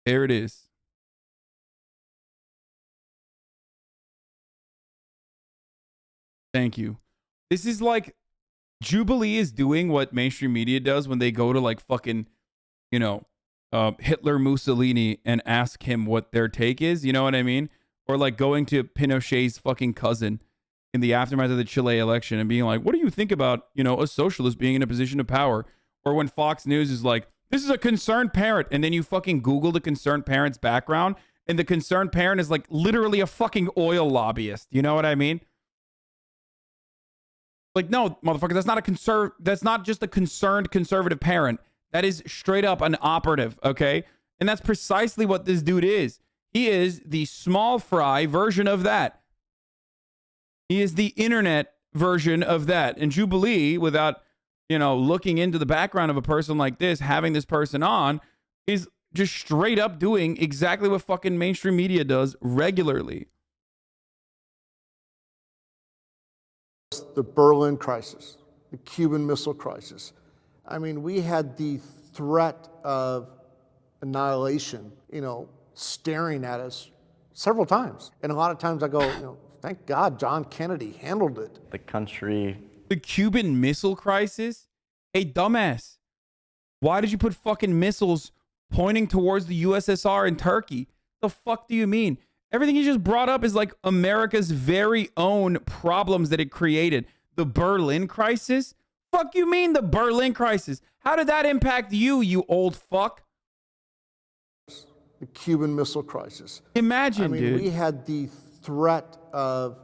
There it is. Thank you. This is like Jubilee is doing what mainstream media does when they go to like fucking, you know, Hitler, Mussolini and ask him what their take is. You know what I mean? Or like going to Pinochet's fucking cousin in the aftermath of the Chile election and being like, what do you think about, you know, a socialist being in a position of power? Or when Fox News is like, this is a concerned parent. And then you fucking Google the concerned parent's background. And the concerned parent is like literally a fucking oil lobbyist. You know what I mean? Like, no, motherfucker, that's not just a concerned conservative parent. That is straight up an operative, okay? And that's precisely what this dude is. He is the small fry version of that. He is the internet version of that. And Jubilee, without, you know, looking into the background of a person like this, having this person on, is just straight up doing exactly what fucking mainstream media does regularly. The Berlin crisis, the Cuban Missile Crisis. I mean, we had the threat of annihilation, you know, staring at us several times. And a lot of times I go, you know, thank God John Kennedy handled it. The country. The Cuban Missile Crisis? Hey, dumbass. Why did you put fucking missiles pointing towards the USSR and Turkey? The fuck do you mean? Everything you just brought up is like America's very own problems that it created. The Berlin crisis? Fuck you mean the Berlin crisis? How did that impact you, you old fuck? The Cuban Missile Crisis. Imagine, I mean, dude. we had the threat of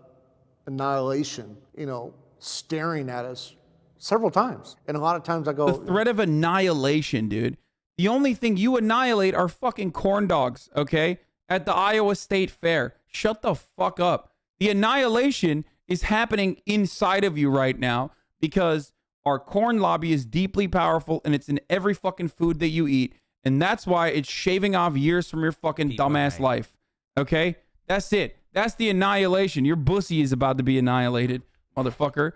annihilation, you know, staring at us several times. And a lot of times I go... The threat of annihilation, dude. The only thing you annihilate are fucking corn dogs, okay? At the Iowa State Fair. Shut the fuck up. The annihilation is happening inside of you right now because our corn lobby is deeply powerful and it's in every fucking food that you eat. And that's why it's shaving off years from your fucking dumbass life. Okay? That's it. That's the annihilation. Your pussy is about to be annihilated, motherfucker.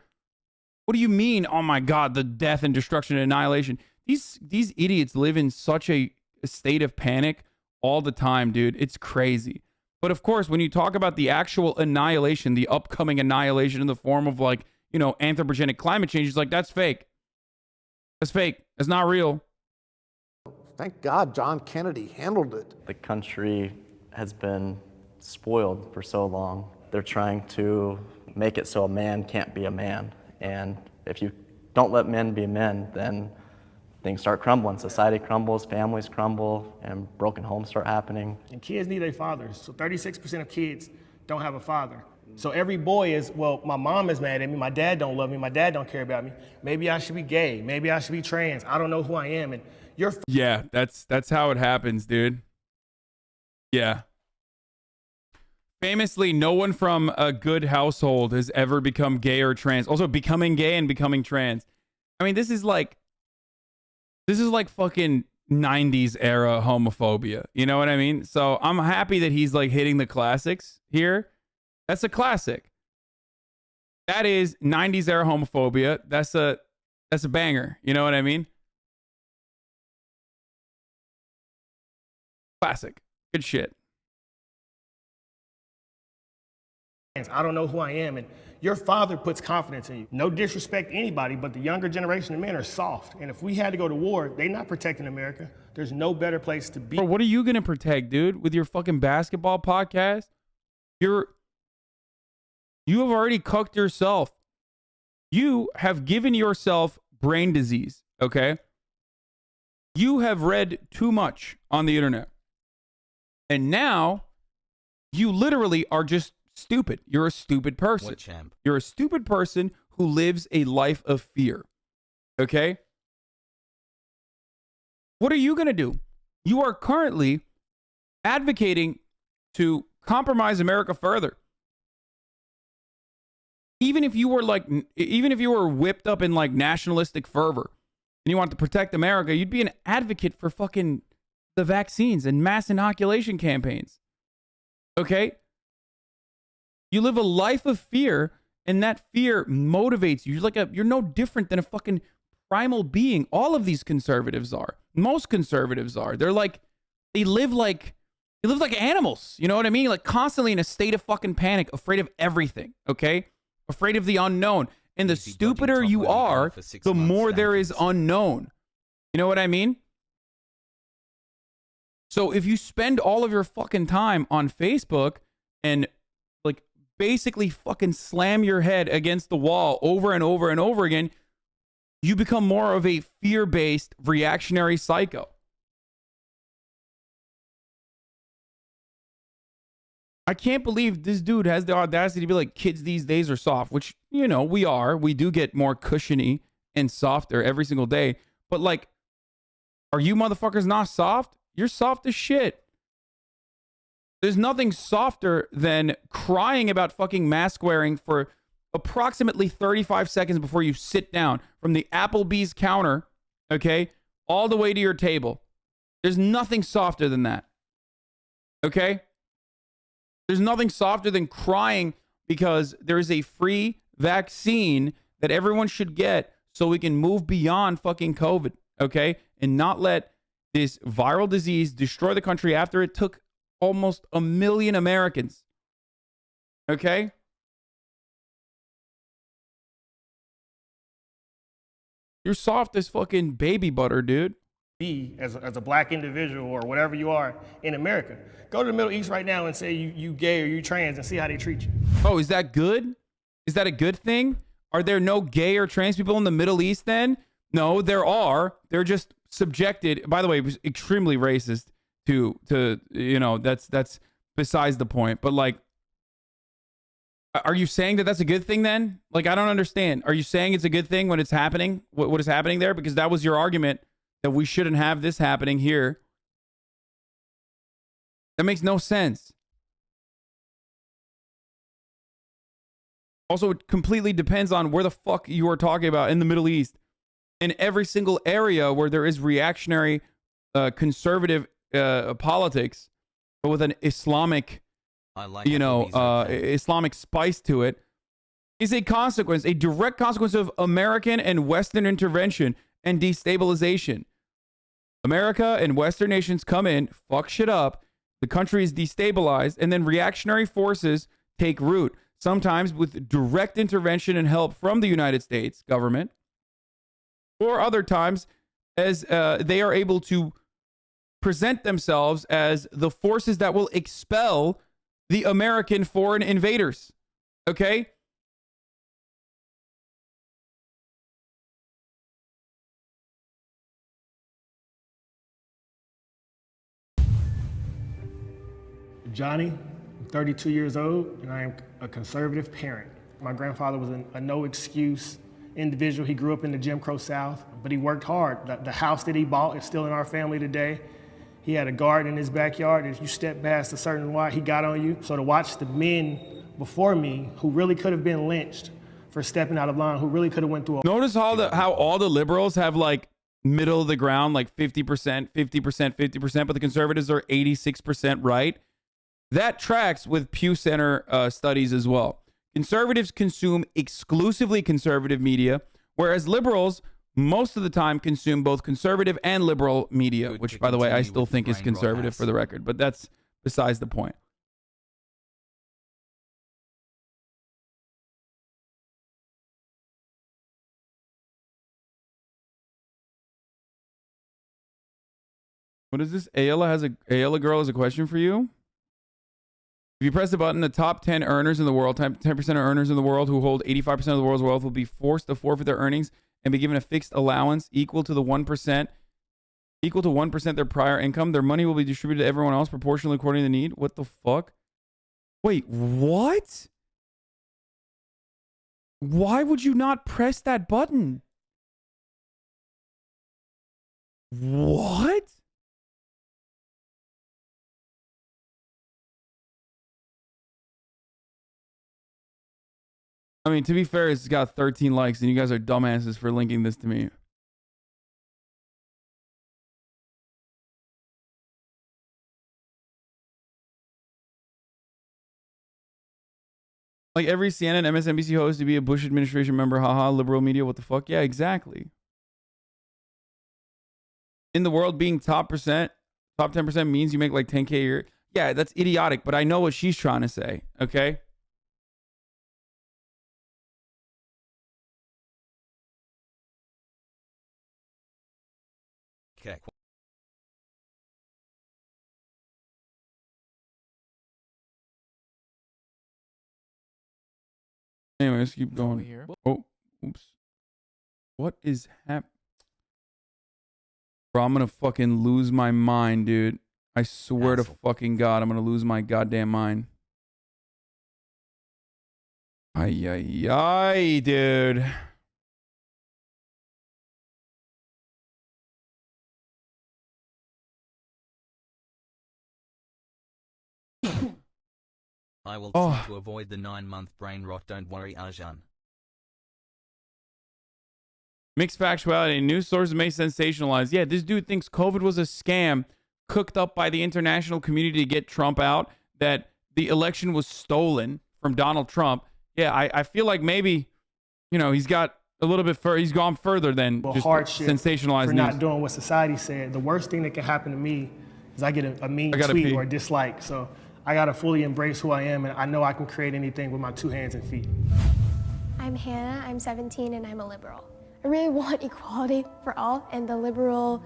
What do you mean? Oh my God, the death and destruction and annihilation. These idiots live in such a state of panic all the time, dude. It's crazy. But of course, when you talk about the actual annihilation, the upcoming annihilation in the form of like, you know, anthropogenic climate change, it's like, that's fake. That's fake. That's not real. Thank God John Kennedy handled it. The country has been spoiled for so long. They're trying to make it so a man can't be a man. And if you don't let men be men, then things start crumbling. Society crumbles, families crumble, and broken homes start happening. And kids need their fathers. So 36% of kids don't have a father. So every boy is, well, my mom is mad at me, my dad don't love me, my dad don't care about me. Maybe I should be gay, maybe I should be trans, I don't know who I am. And yeah, that's how it happens, dude. Yeah. Famously, no one from a good household has ever become gay or trans. Also, becoming gay and becoming trans. I mean, this is like fucking 90s era homophobia. You know what I mean? So I'm happy that he's like hitting the classics here. That's a classic. That is 90s era homophobia. That's a banger. You know what I mean? Classic. Good shit. I don't know who I am, and your father puts confidence in you. No disrespect to anybody, but the younger generation of men are soft. And if we had to go to war, they're not protecting America. There's no better place to be. Bro, what are you gonna protect, dude? With your fucking basketball podcast? You have already cucked yourself. You have given yourself brain disease, okay? You have read too much on the internet. And now you literally are just stupid. You're a stupid person. What champ? You're a stupid person who lives a life of fear. Okay? What are you going to do? You are currently advocating to compromise America further. Even if you were whipped up in like nationalistic fervor and you want to protect America, you'd be an advocate for fucking the vaccines and mass inoculation campaigns. Okay? You live a life of fear, and that fear motivates you. You're no different than a fucking primal being. All of these conservatives are. Most conservatives are. They live like animals. You know what I mean? Like constantly in a state of fucking panic, afraid of everything. Okay? afraid of the unknown. And the Easy dodging stupider top you loading are, for 6 the months more there is sanctions. unknown. You know what I mean? So if you spend all of your fucking time on Facebook and like basically fucking slam your head against the wall over and over and over again, you become more of a fear-based reactionary psycho. I can't believe this dude has the audacity to be like, kids these days are soft, which, you know, we are. We do get more cushiony and softer every single day. But like, are you motherfuckers not soft? You're soft as shit. There's nothing softer than crying about fucking mask wearing for approximately 35 seconds before you sit down from the Applebee's counter, okay, all the way to your table. There's nothing softer than that. Okay? There's nothing softer than crying because there is a free vaccine that everyone should get so we can move beyond fucking COVID, okay? And not let this viral disease destroy the country after it took almost 1 million Americans. Okay? You're soft as fucking baby butter, dude. Be as a black individual or whatever you are in America. Go to the Middle East right now and say you gay or you trans and see how they treat you. Oh, is that good? Is that a good thing? Are there no gay or trans people in the Middle East then? No, there are. They're just subjected. By the way, it was extremely racist to you know, that's besides the point. But like, are you saying that that's a good thing then? Like, I don't understand. Are you saying it's a good thing when it's happening? What is happening there? Because that was your argument that we shouldn't have this happening here. That makes no sense. Also, it completely depends on where the fuck you are talking about in the Middle East. In every single area where there is reactionary, conservative politics, but with an Islamic, you know, Islamic spice to it, is a consequence, a direct consequence of American and Western intervention and destabilization. America and Western nations come in, fuck shit up, the country is destabilized, and then reactionary forces take root, sometimes with direct intervention and help from the United States government, or other times as they are able to present themselves as the forces that will expel the American foreign invaders. Okay? Johnny, I'm 32 years old, and I am a conservative parent. My grandfather was a no-excuse individual. He grew up in the Jim Crow South, but he worked hard. The house that he bought is still in our family today. He had a garden in his backyard. If you step past a certain line, he got on you. So to watch the men before me who really could have been lynched for stepping out of line, who really could have went through a... Notice how all the liberals have like middle of the ground, like 50%, 50%, but the conservatives are 86% right. That tracks with Pew Center studies as well. Conservatives consume exclusively conservative media, whereas liberals most of the time consume both conservative and liberal media, which, by the way, I still think is conservative for the record, but that's besides the point. What is this? Ayala girl has a question for you. If you press the button, the top 10 earners in the world, 10% of earners in the world who hold 85% of the world's wealth will be forced to forfeit their earnings and be given a fixed allowance equal to 1% their prior income. Their money will be distributed to everyone else proportionally according to the need. What the fuck? Wait, what? Why would you not press that button? What? I mean, to be fair, it's got 13 likes, and you guys are dumbasses for linking this to me. Like every CNN, MSNBC host to be a Bush administration member, haha, liberal media, what the fuck? Yeah, exactly. In the world, being top 10% means you make like 10K a year. Yeah, that's idiotic, but I know what she's trying to say, okay? Okay. Anyway, let's keep going here. Oh, oops. What is happening? Bro, I'm gonna fucking lose my mind, dude. I swear to fucking God, I'm gonna lose my goddamn mind. Ay, ay, ay, dude. I will try to avoid the 9-month brain rot. Don't worry, Hasan. Mixed factuality. News sources may sensationalize. Yeah, this dude thinks COVID was a scam cooked up by the international community to get Trump out, that the election was stolen from Donald Trump. Yeah, I feel like maybe, you know, he's got a little bit further. He's gone further than just sensationalized for news. not doing what society said. The worst thing that can happen to me is I get a mean tweet or a dislike. So I got to fully embrace who I am, and I know I can create anything with my 2 hands and feet. I'm Hannah, I'm 17, and I'm a liberal. I really want equality for all, and the liberal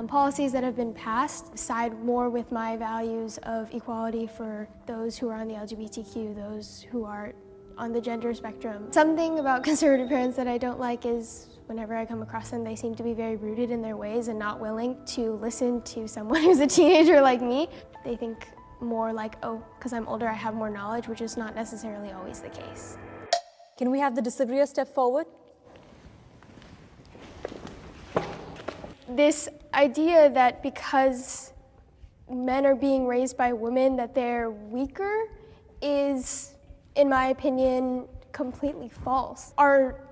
policies that have been passed side more with my values of equality for those who are on the LGBTQ, those who are on the gender spectrum. Something about conservative parents that I don't like is whenever I come across them, they seem to be very rooted in their ways and not willing to listen to someone who's a teenager like me. They think more like, oh, because I'm older, I have more knowledge, which is not necessarily always the case. Can we have the disagreeer step forward? This idea that because men are being raised by women that they're weaker is, in my opinion, completely false. Our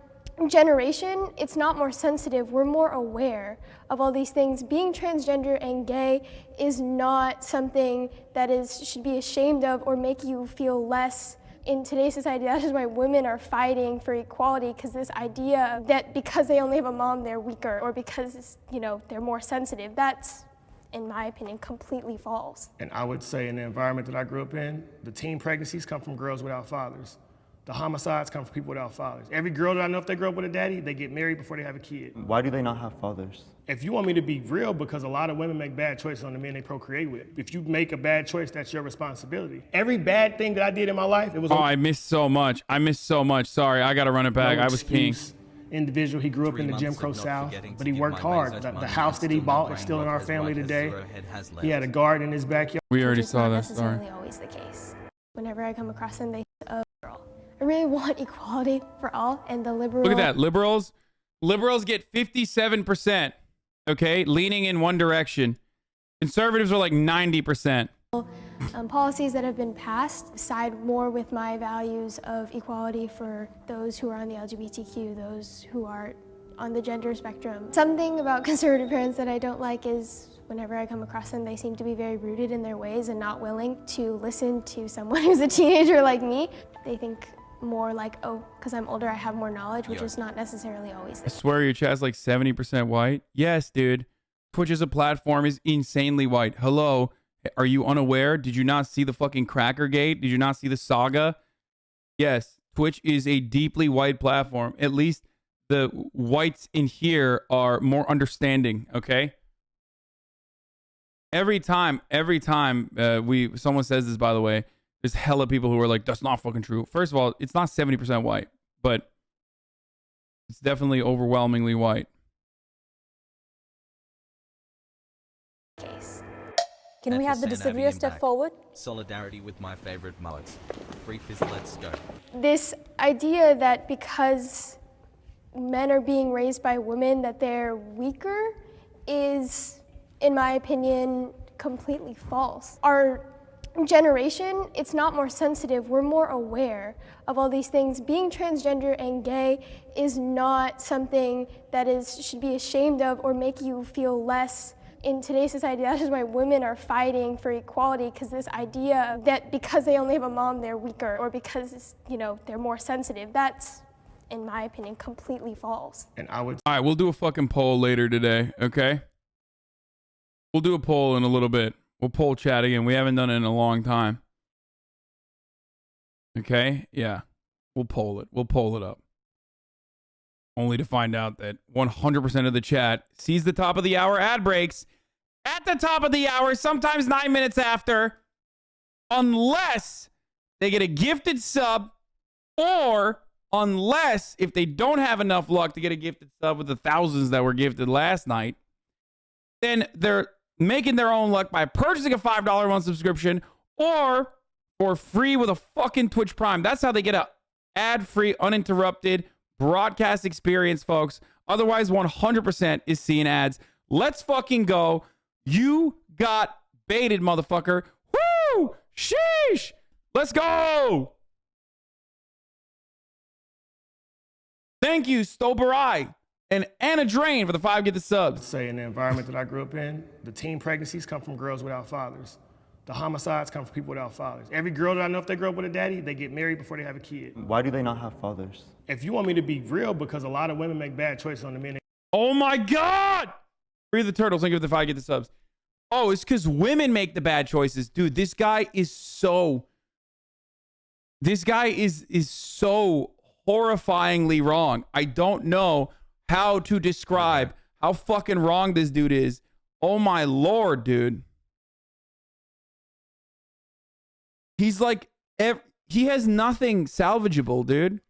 generation, it's not more sensitive, we're more aware of all these things. Being transgender and gay is not something that should be ashamed of or make you feel less. In today's society, that is why women are fighting for equality, because this idea that because they only have a mom, they're weaker, or because, you know, they're more sensitive, that's, in my opinion, completely false. And I would say in the environment that I grew up in, the teen pregnancies come from girls without fathers. The homicides come from people without fathers. Every girl that I know, if they grow up with a daddy, they get married before they have a kid. Why do they not have fathers? If you want me to be real, because a lot of women make bad choices on the men they procreate with. If you make a bad choice, that's your responsibility. Every bad thing that I did in my life, it was. Oh, I missed so much. I missed so much. Sorry, I gotta run it back. I was peeing. Individual, he grew up in the Jim Crow South, but he worked hard. The house that he bought is still in our family today. He had a garden in his backyard. We already saw that. That's not necessarily always the case. Whenever I come across them, they say, oh, girl. I really want equality for all, and the liberal. Look at that, liberals get 57%. Okay, leaning in one direction. Conservatives are like 90%. Policies that have been passed side more with my values of equality for those who are on the LGBTQ, those who are on the gender spectrum. Something about conservative parents that I don't like is whenever I come across them, they seem to be very rooted in their ways and not willing to listen to someone who's a teenager like me. They think more like, oh, because I'm older, I have more knowledge, which is not necessarily always the case. I swear your chat's like 70% white. Yes, dude. Twitch as a platform is insanely white. Hello. Are you unaware? Did you not see the fucking Crackergate? Did you not see the saga? Yes, Twitch is a deeply white platform. At least the whites in here are more understanding, okay? Every time someone says this, by the way, there's hella people who are like, that's not fucking true. First of all, it's not 70% white, but it's definitely overwhelmingly white. Can we have the disagreeer step forward? Solidarity with my favorite mullets. Free fist, let's go. This idea that because men are being raised by women that they're weaker is, in my opinion, completely false. Our generation, it's not more sensitive, we're more aware of all these things. Being transgender and gay is not something that should be ashamed of or make you feel less. In today's society, that is why women are fighting for equality, because this idea that because they only have a mom, they're weaker, or because, you know, they're more sensitive, that's, in my opinion, completely false. And I would. All right, we'll do a fucking poll later today, okay? We'll do a poll in a little bit. We'll poll chat again. We haven't done it in a long time. Okay? Yeah. We'll poll it. We'll poll it up. only to find out that 100% of the chat sees the top of the hour ad breaks at the top of the hour, sometimes 9 minutes after, unless they get a gifted sub, or unless if they don't have enough luck to get a gifted sub with the thousands that were gifted last night, then they're making their own luck by purchasing a $5 a month subscription or for free with a fucking Twitch Prime. That's how they get a ad-free, uninterrupted broadcast experience, folks. Otherwise, 100% is seeing ads. Let's fucking go. You got baited, motherfucker. Woo! Sheesh! Let's go! Thank you, Stoberai and Anna Drain for the 5 get the subs. Say in the environment that I grew up in, the teen pregnancies come from girls without fathers. The homicides come from people without fathers. Every girl that I know, if they grow up with a daddy, they get married before they have a kid. Why do they not have fathers? If you want me to be real, because a lot of women make bad choices on the men. Oh my God! Free the turtles. Thank you for the 5 get the subs. Oh, it's because women make the bad choices. Dude, this guy is so horrifyingly wrong. I don't know how to describe how fucking wrong this dude is. Oh my Lord, dude. He's like, he has nothing salvageable, dude.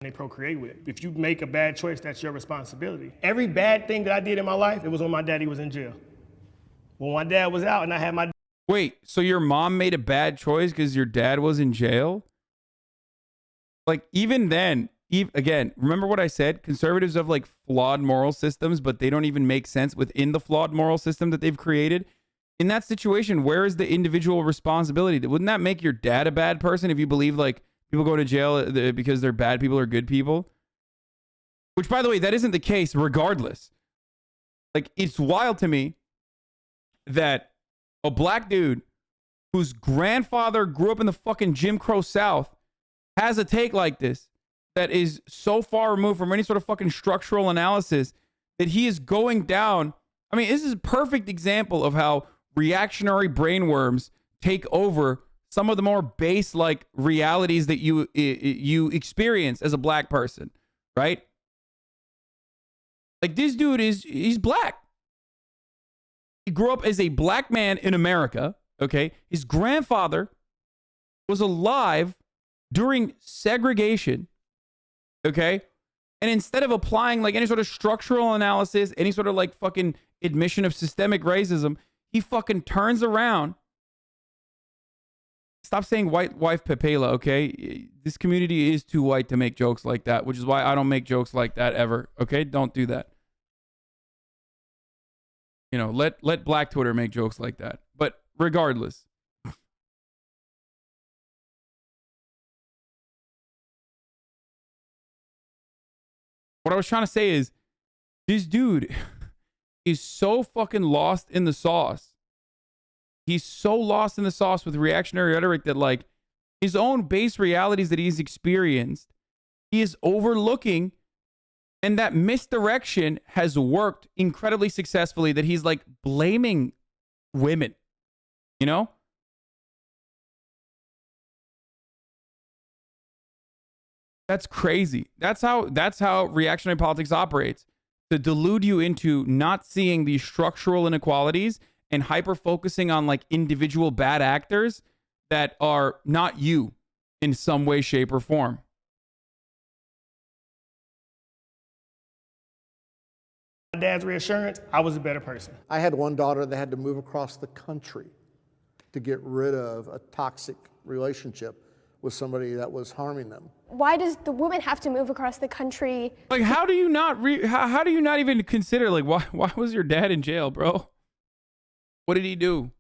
They procreate with. If you make a bad choice, that's your responsibility. Every bad thing that I did in my life, it was when my daddy was in jail. When my dad was out and I had my... Wait, so your mom made a bad choice because your dad was in jail? Like, even then, again, remember what I said? Conservatives have like flawed moral systems, but they don't even make sense within the flawed moral system that they've created. In that situation, where is the individual responsibility? Wouldn't that make your dad a bad person if you believe like people go to jail because they're bad people or good people? Which, by the way, that isn't the case regardless. Like, it's wild to me that a black dude whose grandfather grew up in the fucking Jim Crow South has a take like this that is so far removed from any sort of fucking structural analysis that he is going down. I mean, this is a perfect example of how reactionary brainworms take over some of the more base like realities that you experience as a black person, right? Like, this dude he's black. He grew up as a black man in America, okay? His grandfather was alive during segregation, okay? And instead of applying like any sort of structural analysis, any sort of like fucking admission of systemic racism, he fucking turns around. Stop saying white wife Pepela, okay? This community is too white to make jokes like that, which is why I don't make jokes like that ever, okay? Don't do that. You know, let Black Twitter make jokes like that. But regardless. What I was trying to say is, this dude is so fucking lost in the sauce. He's so lost in the sauce with reactionary rhetoric that, like, his own base realities that he's experienced, he is overlooking, and that misdirection has worked incredibly successfully, that he's, like, blaming women, you know? That's crazy. That's how reactionary politics operates, to delude you into not seeing these structural inequalities and hyper-focusing on like individual bad actors that are not you in some way, shape, or form. My dad's reassurance, I was a better person. I had one daughter that had to move across the country to get rid of a toxic relationship with somebody that was harming them. Why does the woman have to move across the country? Like, how do you not how do you not even consider, like, why was your dad in jail, bro? What did he do?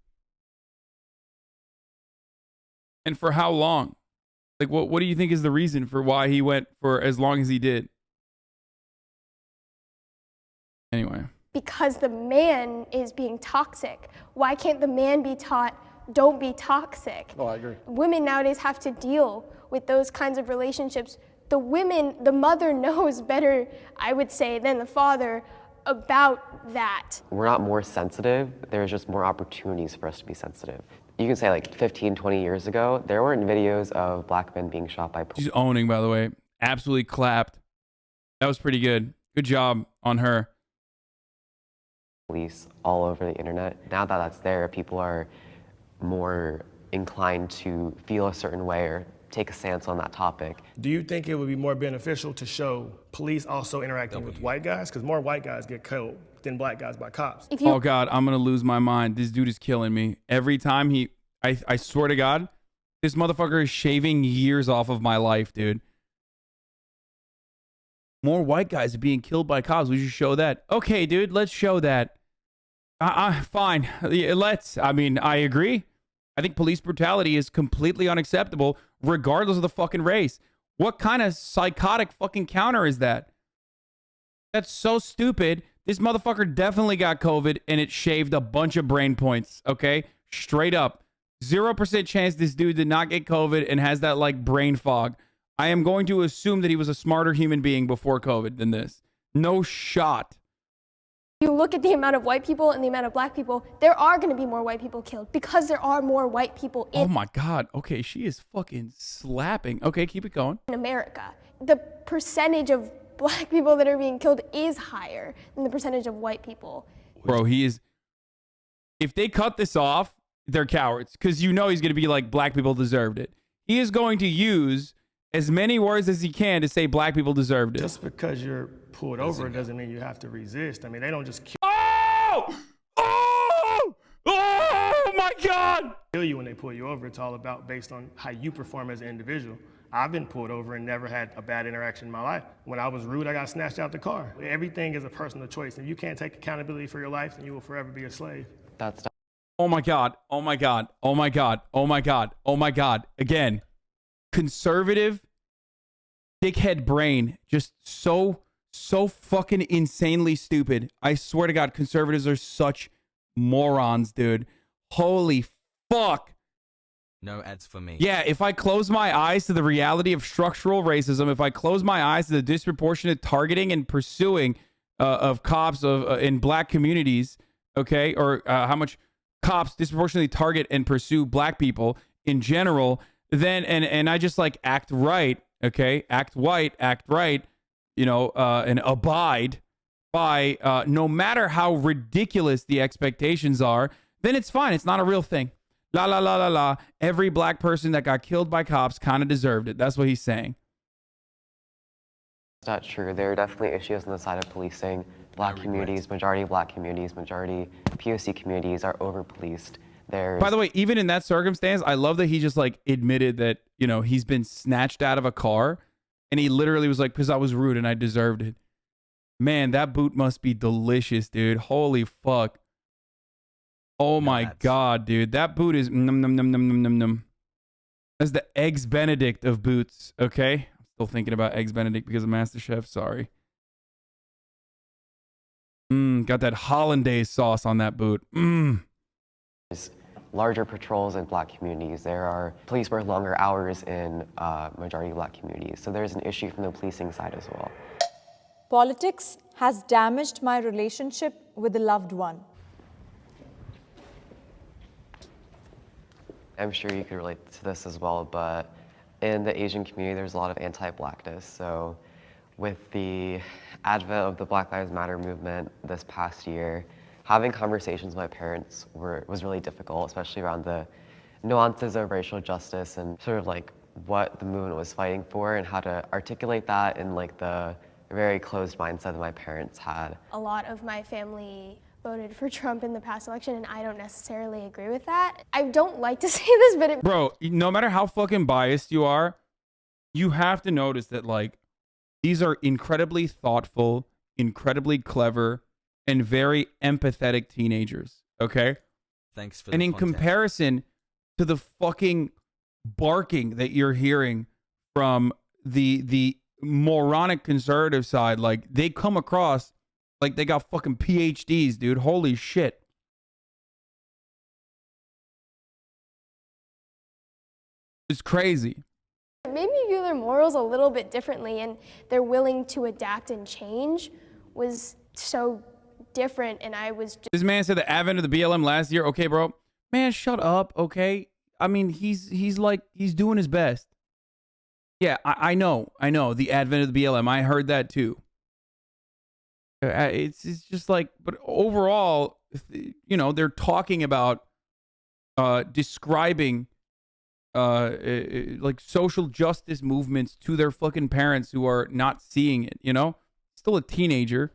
And for how long? Like, what do you think is the reason for why he went for as long as he did? Anyway. Because the man is being toxic. Why can't the man be taught, don't be toxic? Oh, I agree. Women nowadays have to deal with those kinds of relationships. The mother knows better, I would say, than the father about that. We're not more sensitive, there's just more opportunities for us to be sensitive. You can say like 15, 20 years ago, there weren't videos of black men being shot by police. She's owning, by the way. Absolutely clapped. That was pretty good. Good job on her. Police all over the internet. Now that that's there, people are more inclined to feel a certain way or take a stance on that topic. Do you think it would be more beneficial to show police also interacting with white guys? Because more white guys get killed than black guys by cops. Oh God, I'm gonna lose my mind. This dude is killing me. Every time I swear to God, this motherfucker is shaving years off of my life, dude. More white guys are being killed by cops. We should show that. Okay, dude, let's show that. Fine. Let's. I mean, I agree. I think police brutality is completely unacceptable, regardless of the fucking race. What kind of psychotic fucking counter is that? That's so stupid. This motherfucker definitely got COVID and it shaved a bunch of brain points, okay? Straight up. 0% chance this dude did not get COVID and has that like brain fog. I am going to assume that he was a smarter human being before COVID than this. No shot. You look at the amount of white people and the amount of black people, there are going to be more white people killed because there are more white people in Oh my God. Okay, she is fucking slapping. Okay, keep it going. America. The percentage of black people that are being killed is higher than the percentage of white people. Bro, he is... If they cut this off, they're cowards. Because you know he's going to be like, black people deserved it. He is going to use as many words as he can to say black people deserved it. Just because you're pulled over doesn't mean you have to resist. I mean, they don't just Oh my God! kill you when they pull you over. It's all about based on how you perform as an individual. I've been pulled over and never had a bad interaction in my life. When I was rude, I got snatched out the car. Everything is a personal choice. If you can't take accountability for your life, then you will forever be a slave. That's Oh my God. Oh my God. Oh my God. Oh my God. Oh my God. Again, conservative dickhead brain. Just so fucking insanely stupid. I swear to God, conservatives are such morons, dude. Holy fuck. No ads for me. Yeah, if I close my eyes to the reality of structural racism, if I close my eyes to the disproportionate targeting and pursuing of cops in black communities, okay, or how much cops disproportionately target and pursue black people in general, then and I just like act right, okay, act white, act right, you know, and abide by no matter how ridiculous the expectations are, then it's fine. It's not a real thing. La la la la la. Every black person that got killed by cops kind of deserved it. That's what he's saying. It's not true. There are definitely issues on the side of policing. Black communities, majority black communities, majority POC communities are over-policed. By the way, even in that circumstance, I love that he just like admitted that, you know, he's been snatched out of a car and he literally was like, because I was rude and I deserved it. Man, that boot must be delicious, dude. Holy fuck. Oh my God, dude. That boot is num num num num num num num. That's the Eggs Benedict of boots, okay? I'm still thinking about Eggs Benedict because of MasterChef, sorry. Got that hollandaise sauce on that boot. Larger patrols in black communities. There are police work longer hours in majority black communities. So there's an issue from the policing side as well. Politics has damaged my relationship with a loved one. I'm sure you could relate to this as well, but in the Asian community, there's a lot of anti-blackness. So with the advent of the Black Lives Matter movement this past year, having conversations with my parents was really difficult, especially around the nuances of racial justice and sort of like what the movement was fighting for and how to articulate that in like the very closed mindset that my parents had. A lot of my family voted for Trump in the past election, and I don't necessarily agree with that. I don't like to say this, but Bro, no matter how fucking biased you are, you have to notice that, like, these are incredibly thoughtful, incredibly clever, and very empathetic teenagers, okay? Thanks for and the in content. comparison to the fucking barking that you're hearing from the moronic conservative side, like, they come across like they got fucking PhDs, dude. Holy shit. It's crazy. maybe view their morals a little bit differently, and they're willing to adapt and change was so different, and I was just... This man said the advent of the BLM last year. Okay, bro. Man, shut up, okay? I mean, he's doing his best. Yeah, I know. The advent of the BLM. I heard that too. It's just like, but overall, you know, they're talking about describing like social justice movements to their fucking parents who are not seeing it, you know? Still a teenager.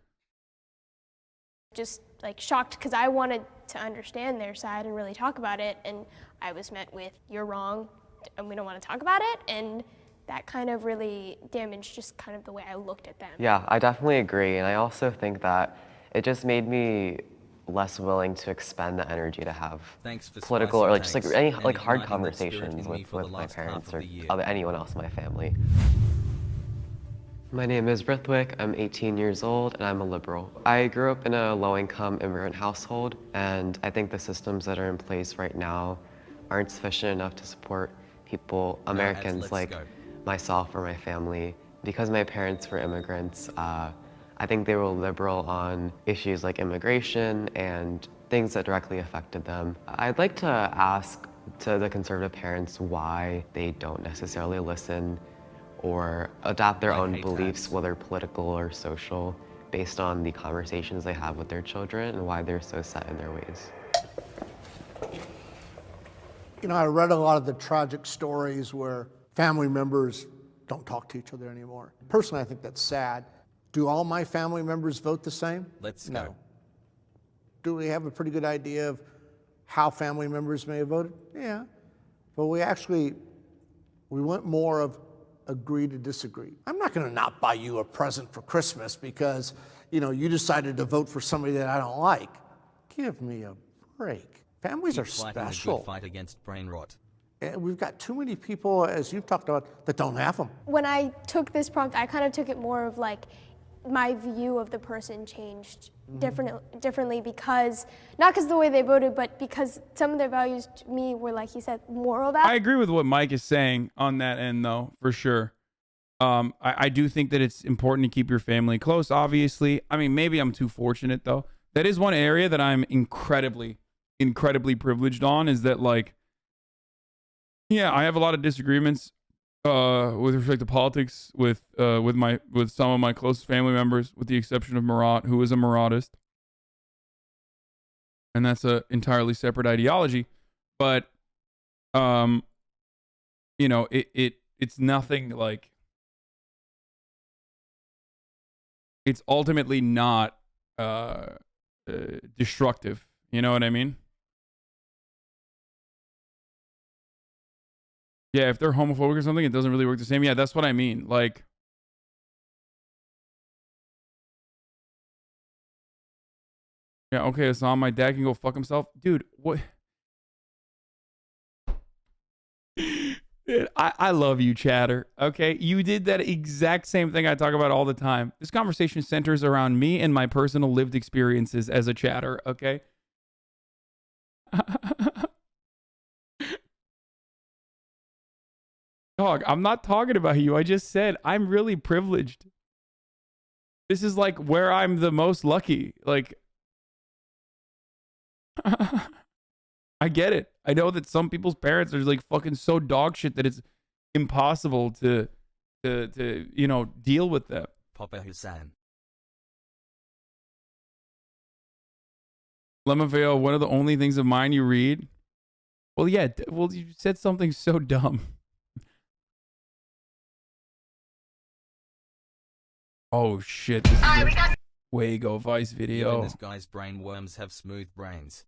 Just like shocked because I wanted to understand their side and really talk about it, and I was met with, you're wrong and we don't want to talk about it, and that kind of really damaged just kind of the way I looked at them. Yeah, I definitely agree, and I also think that it just made me less willing to expend the energy to have political or like just like any like hard conversations with my parents or anyone else in my family. My name is Rithwick, I'm 18 years old, and I'm a liberal. I grew up in a low-income immigrant household, and I think the systems that are in place right now aren't sufficient enough to support people, Americans like myself or my family. Because my parents were immigrants, I think they were liberal on issues like immigration and things that directly affected them. I'd like to ask to the conservative parents why they don't necessarily listen or adopt their own beliefs, whether political or social, based on the conversations they have with their children and why they're so set in their ways. You know, I read a lot of the tragic stories where family members don't talk to each other anymore. Personally, I think that's sad. Do all my family members vote the same? Let's No. go. Do we have a pretty good idea of how family members may have voted? Yeah. But we went more of agree to disagree. I'm not going to not buy you a present for Christmas because, you know, you decided to vote for somebody that I don't like. Give me a break. Families are special. A good fight against brain rot. And we've got too many people, as you've talked about, that don't have them. When I took this prompt, I kind of took it more of like my view of the person changed differently because, not because of the way they voted, but because some of their values to me were, like he said, moral values. I agree with what Mike is saying on that end, though, for sure. I do think that it's important to keep your family close, obviously. I mean, maybe I'm too fortunate, though. That is one area that I'm incredibly privileged on, is that, like, yeah, I have a lot of disagreements with respect to politics with some of my closest family members, with the exception of Murat, who is a Muratist, and that's a entirely separate ideology. But you know, it's nothing like, it's ultimately not destructive. You know what I mean? Yeah, if they're homophobic or something, it doesn't really work the same. Yeah, that's what I mean. Like, yeah, okay, so my dad can go fuck himself. Dude, what? Dude, I love you, chatter. Okay, you did that exact same thing I talk about all the time. This conversation centers around me and my personal lived experiences as a chatter, okay? Dog, I'm not talking about you. I just said I'm really privileged. This is like where I'm the most lucky. Like, I get it. I know that some people's parents are like fucking so dog shit that it's impossible to you know, deal with them. Papa Hassan. Lemaveo, one of the only things of mine you read? Well, yeah. Well, you said something so dumb. Oh shit, this is a Wago Vice video. Even this guy's brain worms have smooth brains.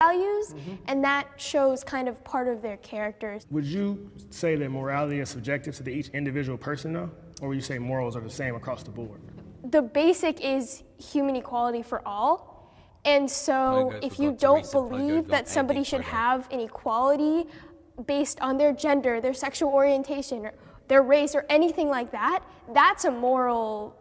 Values, and that shows kind of part of their characters. Would you say that morality is subjective to each individual person, though? Or would you say morals are the same across the board? The basic is human equality for all. And so if you don't believe that somebody should have an equality based on their gender, their sexual orientation, or their race, or anything like that, that's a moral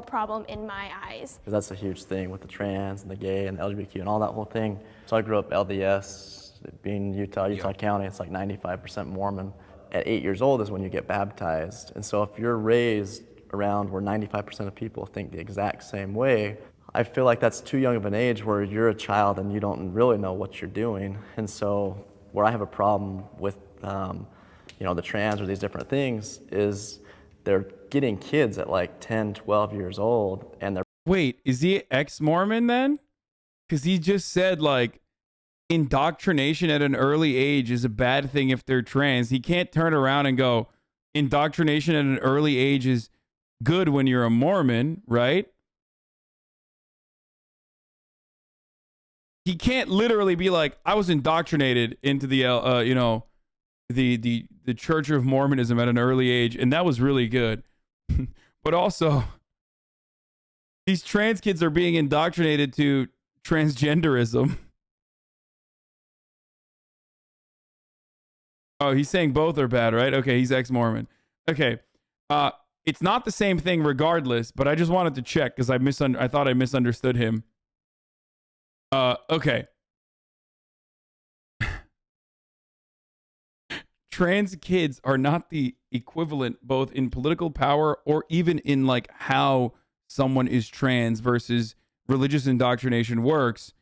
problem in my eyes. Because that's a huge thing with the trans and the gay and the LGBTQ and all that whole thing. So I grew up LDS, being Utah County, it's like 95% Mormon. At 8 years old is when you get baptized. And so if you're raised around where 95% of people think the exact same way, I feel like that's too young of an age where you're a child and you don't really know what you're doing. And so where I have a problem with the trans or these different things is they're getting kids at like 10, 12 years old and they're... Wait, is he ex-Mormon then? Because he just said like indoctrination at an early age is a bad thing if they're trans. He can't turn around and go, indoctrination at an early age is good when you're a Mormon, right? He can't literally be like, I was indoctrinated into the the Church of Mormonism at an early age, and that was really good. But also, these trans kids are being indoctrinated to transgenderism. Oh, he's saying both are bad, right? Okay, he's ex-Mormon. Okay. It's not the same thing regardless, but I just wanted to check because I thought I misunderstood him. Okay. Trans kids are not the equivalent both in political power or even in like how someone is trans versus religious indoctrination works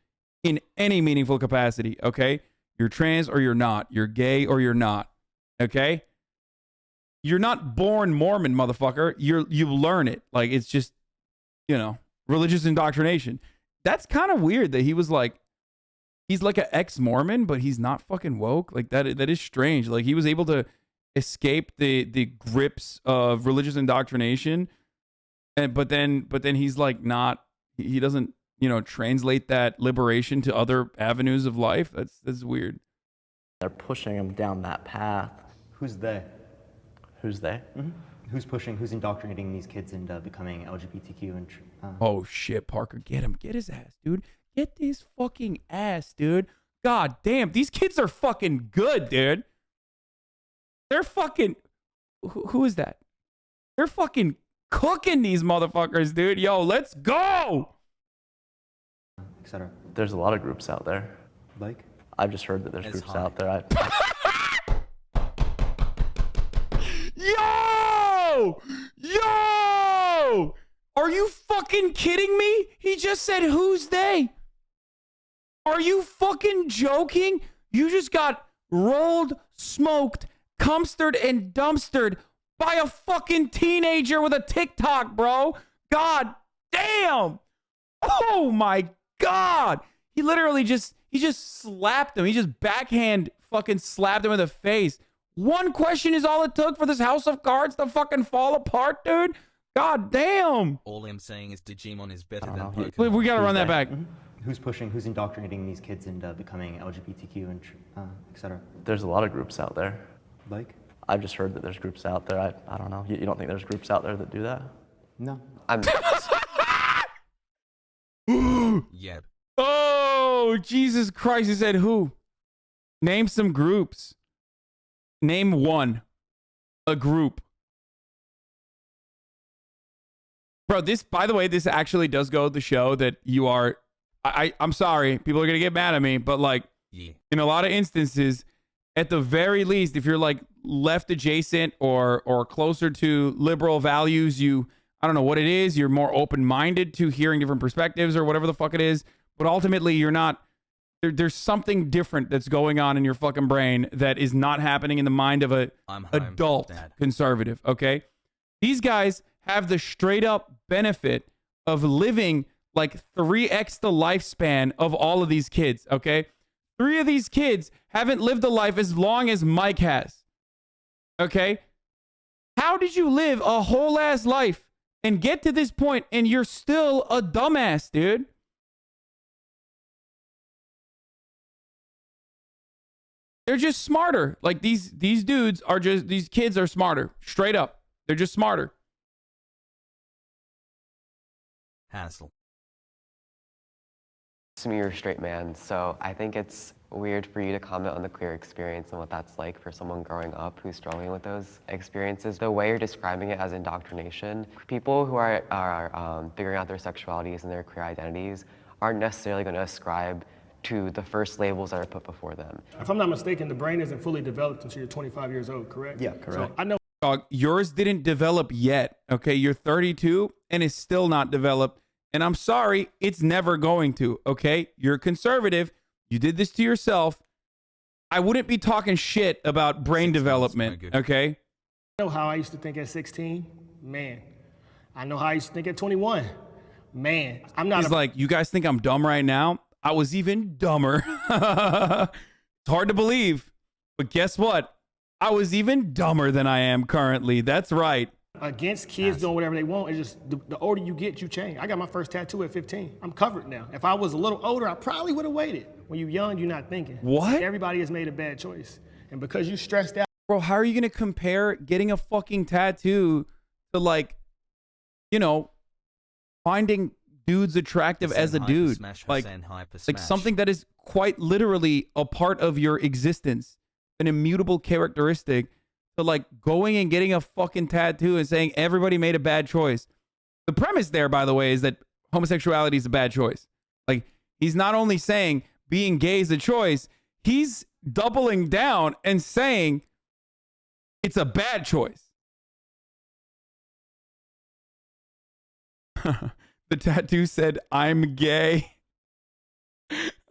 in any meaningful capacity, okay? You're trans or you're not. You're gay or you're not, okay? You're not born Mormon, motherfucker. You learn it. Like, it's just, religious indoctrination. That's kind of weird that he was like, he's like an ex-Mormon, but he's not fucking woke. Like, that is strange. Like, he was able to escape the grips of religious indoctrination, but then he's like not. He doesn't translate that liberation to other avenues of life. That's weird. They're pushing him down that path. Who's they? Who's they? Mm-hmm. Who's indoctrinating these kids into becoming LGBTQ and... Oh shit, Parker, get him. Get his ass, dude. Get his fucking ass, dude. God damn, these kids are fucking good, dude. They're fucking... Who is that? They're fucking cooking these motherfuckers, dude. Yo, let's go! Etc. There's a lot of groups out there. Like? I've just heard that there's groups out there. Yo! Are you fucking kidding me? He just said, who's they? Are you fucking joking? You just got rolled, smoked, cumstered, and dumpstered by a fucking teenager with a TikTok, bro. God damn. Oh my God. He literally just slapped him. He just backhand fucking slapped him in the face. One question is all it took for this house of cards to fucking fall apart, dude. God damn. All I'm saying is Digimon is better than Pokemon. We gotta run that back. Mm-hmm. Who's indoctrinating these kids into becoming LGBTQ and etc. There's a lot of groups out there. Like? I've just heard that there's groups out there. I don't know. You don't think there's groups out there that do that? No. Yep. Oh, Jesus Christ. He said who? Name some groups. Name one. A group. Bro, by the way, this actually does go to show that you are... I'm sorry. People are going to get mad at me, but like, in a lot of instances, at the very least, if you're like left adjacent or closer to liberal values, I don't know what it is, you're more open-minded to hearing different perspectives or whatever the fuck it is, but ultimately you're not... There's something different that's going on in your fucking brain that is not happening in the mind of a adult conservative, okay? These guys have the straight up benefit of living like 3x the lifespan of all of these kids, okay? 3 of these kids haven't lived a life as long as Mike has, okay? How did you live a whole ass life and get to this point and you're still a dumbass, dude? They're just smarter. Like these dudes are just, these kids are smarter. Straight up. They're just smarter. Hassle. To me, you're a straight man, so I think it's weird for you to comment on the queer experience and what that's like for someone growing up who's struggling with those experiences. The way you're describing it as indoctrination, people who are figuring out their sexualities and their queer identities aren't necessarily going to ascribe to the first labels that are put before them. If I'm not mistaken, the brain isn't fully developed until you're 25 years old, correct? Yeah, correct. So I know Dog, yours didn't develop yet. Okay, you're 32 and it's still not developed. And I'm sorry, it's never going to. Okay, you're conservative. You did this to yourself. I wouldn't be talking shit about brain development. Okay. I know how I used to think at 16. Man, I know how I used to think at 21. Man, I'm not. He's like, you guys think I'm dumb right now? I was even dumber. It's hard to believe, but guess what? I was even dumber than I am currently. That's right. Against kids doing whatever they want. It's just the older you get, you change. I got my first tattoo at 15. I'm covered now. If I was a little older, I probably would have waited. When you're young, you're not thinking. What? Everybody has made a bad choice. And because you stressed out. Bro, how are you going to compare getting a fucking tattoo to, like, you know, finding dudes attractive as a dude? Like something that is quite literally a part of your existence, an immutable characteristic, to like going and getting a fucking tattoo and saying everybody made a bad choice. The premise there, by the way, is that homosexuality is a bad choice. Like, he's not only saying being gay is a choice, he's doubling down and saying it's a bad choice. The tattoo said, "I'm gay."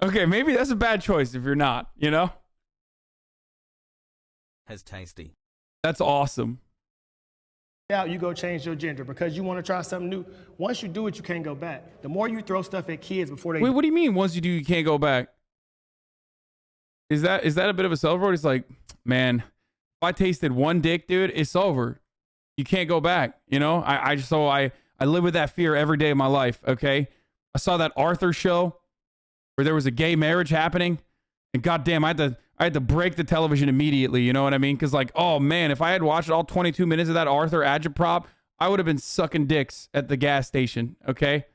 Okay, maybe that's a bad choice if you're not, you know? Has tasty. That's awesome. Out, you go change your gender because you want to try something new. Once you do it, you can't go back. The more you throw stuff at kids before they. Wait, what do you mean? Once you do, you can't go back? Is that a bit of a self-road? It's like, man, if I tasted one dick, dude, it's over. You can't go back. You know, I live with that fear every day of my life. Okay, I saw that Arthur show where there was a gay marriage happening, and goddamn, I had to break the television immediately. You know what I mean? Because, like, oh man, if I had watched all 22 minutes of that Arthur agitprop, I would have been sucking dicks at the gas station. Okay.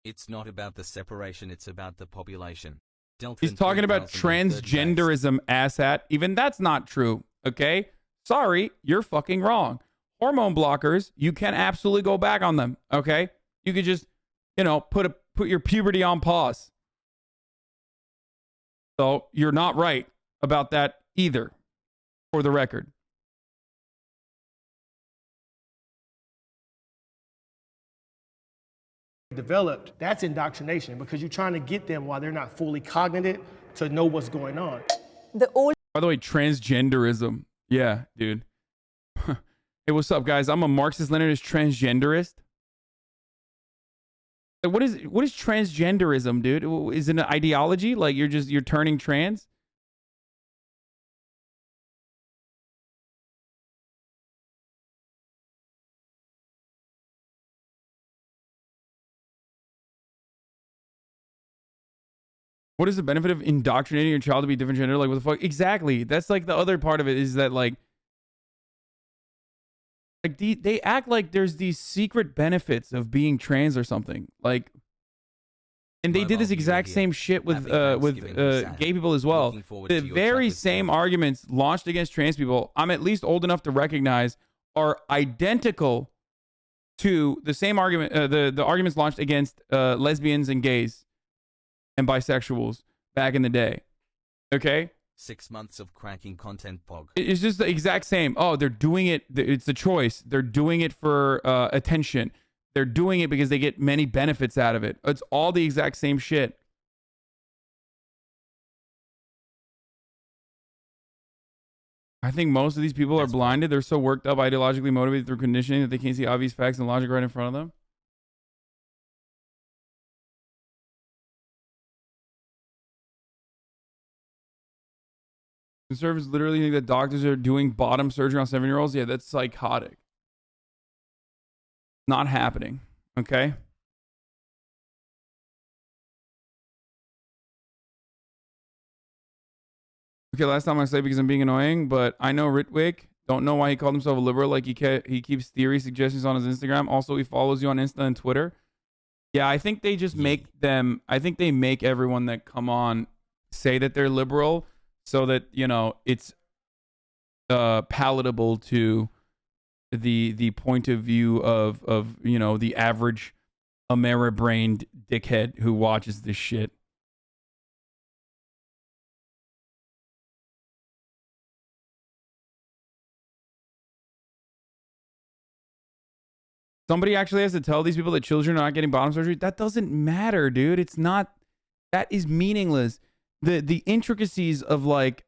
It's not about the separation; it's about the population. He's talking about transgenderism, asshat. Even that's not true. Okay. Sorry, you're fucking wrong. Hormone blockers, you can absolutely go back on them. Okay. You could just, you know, put your puberty on pause. So you're not right about that either, for the record. Developed, that's indoctrination because you're trying to get them while they're not fully cognizant to know what's going on. By the way, transgenderism. Yeah, dude. Hey, what's up, guys? I'm a Marxist-Leninist transgenderist. Like, what is transgenderism, dude? Is it an ideology? Like you're turning trans? What is the benefit of indoctrinating your child to be different gender? Like, what the fuck? Exactly. That's like the other part of it is that like they act like there's these secret benefits of being trans or something. Like, and they did this exact same shit with gay people as well. The very same arguments launched against trans people, I'm at least old enough to recognize, are identical to the same argument, the arguments launched against lesbians and gays and bisexuals back in the day. Okay? 6 months of cracking content, Pog. It's just the exact same. Oh, they're doing it. It's a choice. They're doing it for attention. They're doing it because they get many benefits out of it. It's all the exact same shit. I think most of these people are blinded. They're so worked up, ideologically motivated through conditioning that they can't see obvious facts and logic right in front of them. Conservatives literally think that doctors are doing bottom surgery on 7-year-olds. Yeah, that's psychotic. Not happening. Okay. Okay, last time I say because I'm being annoying, but I know Ritwick. Don't know why he called himself a liberal. Like he keeps theory suggestions on his Instagram. Also, he follows you on Insta and Twitter. Yeah, I think they just make them. I think they make everyone that come on say that they're liberal, so that, you know, it's palatable to the point of view of you know, the average Ameri-brained dickhead who watches this shit. Somebody actually has to tell these people that children are not getting bottom surgery. That doesn't matter, dude. It's not, that is meaningless. The intricacies of like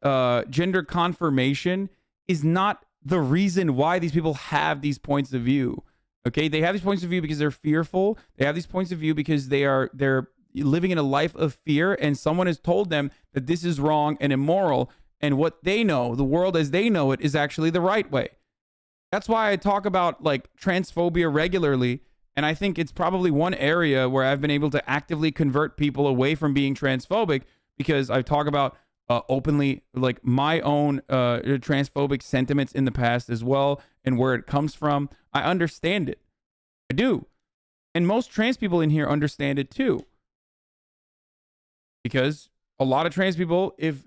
gender confirmation is not the reason why these people have these points of view. Okay, they have these points of view because they're fearful. They have these points of view because they're living in a life of fear, and someone has told them that this is wrong and immoral, and what they know, the world as they know it, is actually the right way. That's why I talk about like transphobia regularly, and I think it's probably one area where I've been able to actively convert people away from being transphobic, because I talk about openly like my own transphobic sentiments in the past as well, and where it comes from. I understand it. I do. And most trans people in here understand it too. Because a lot of trans people, if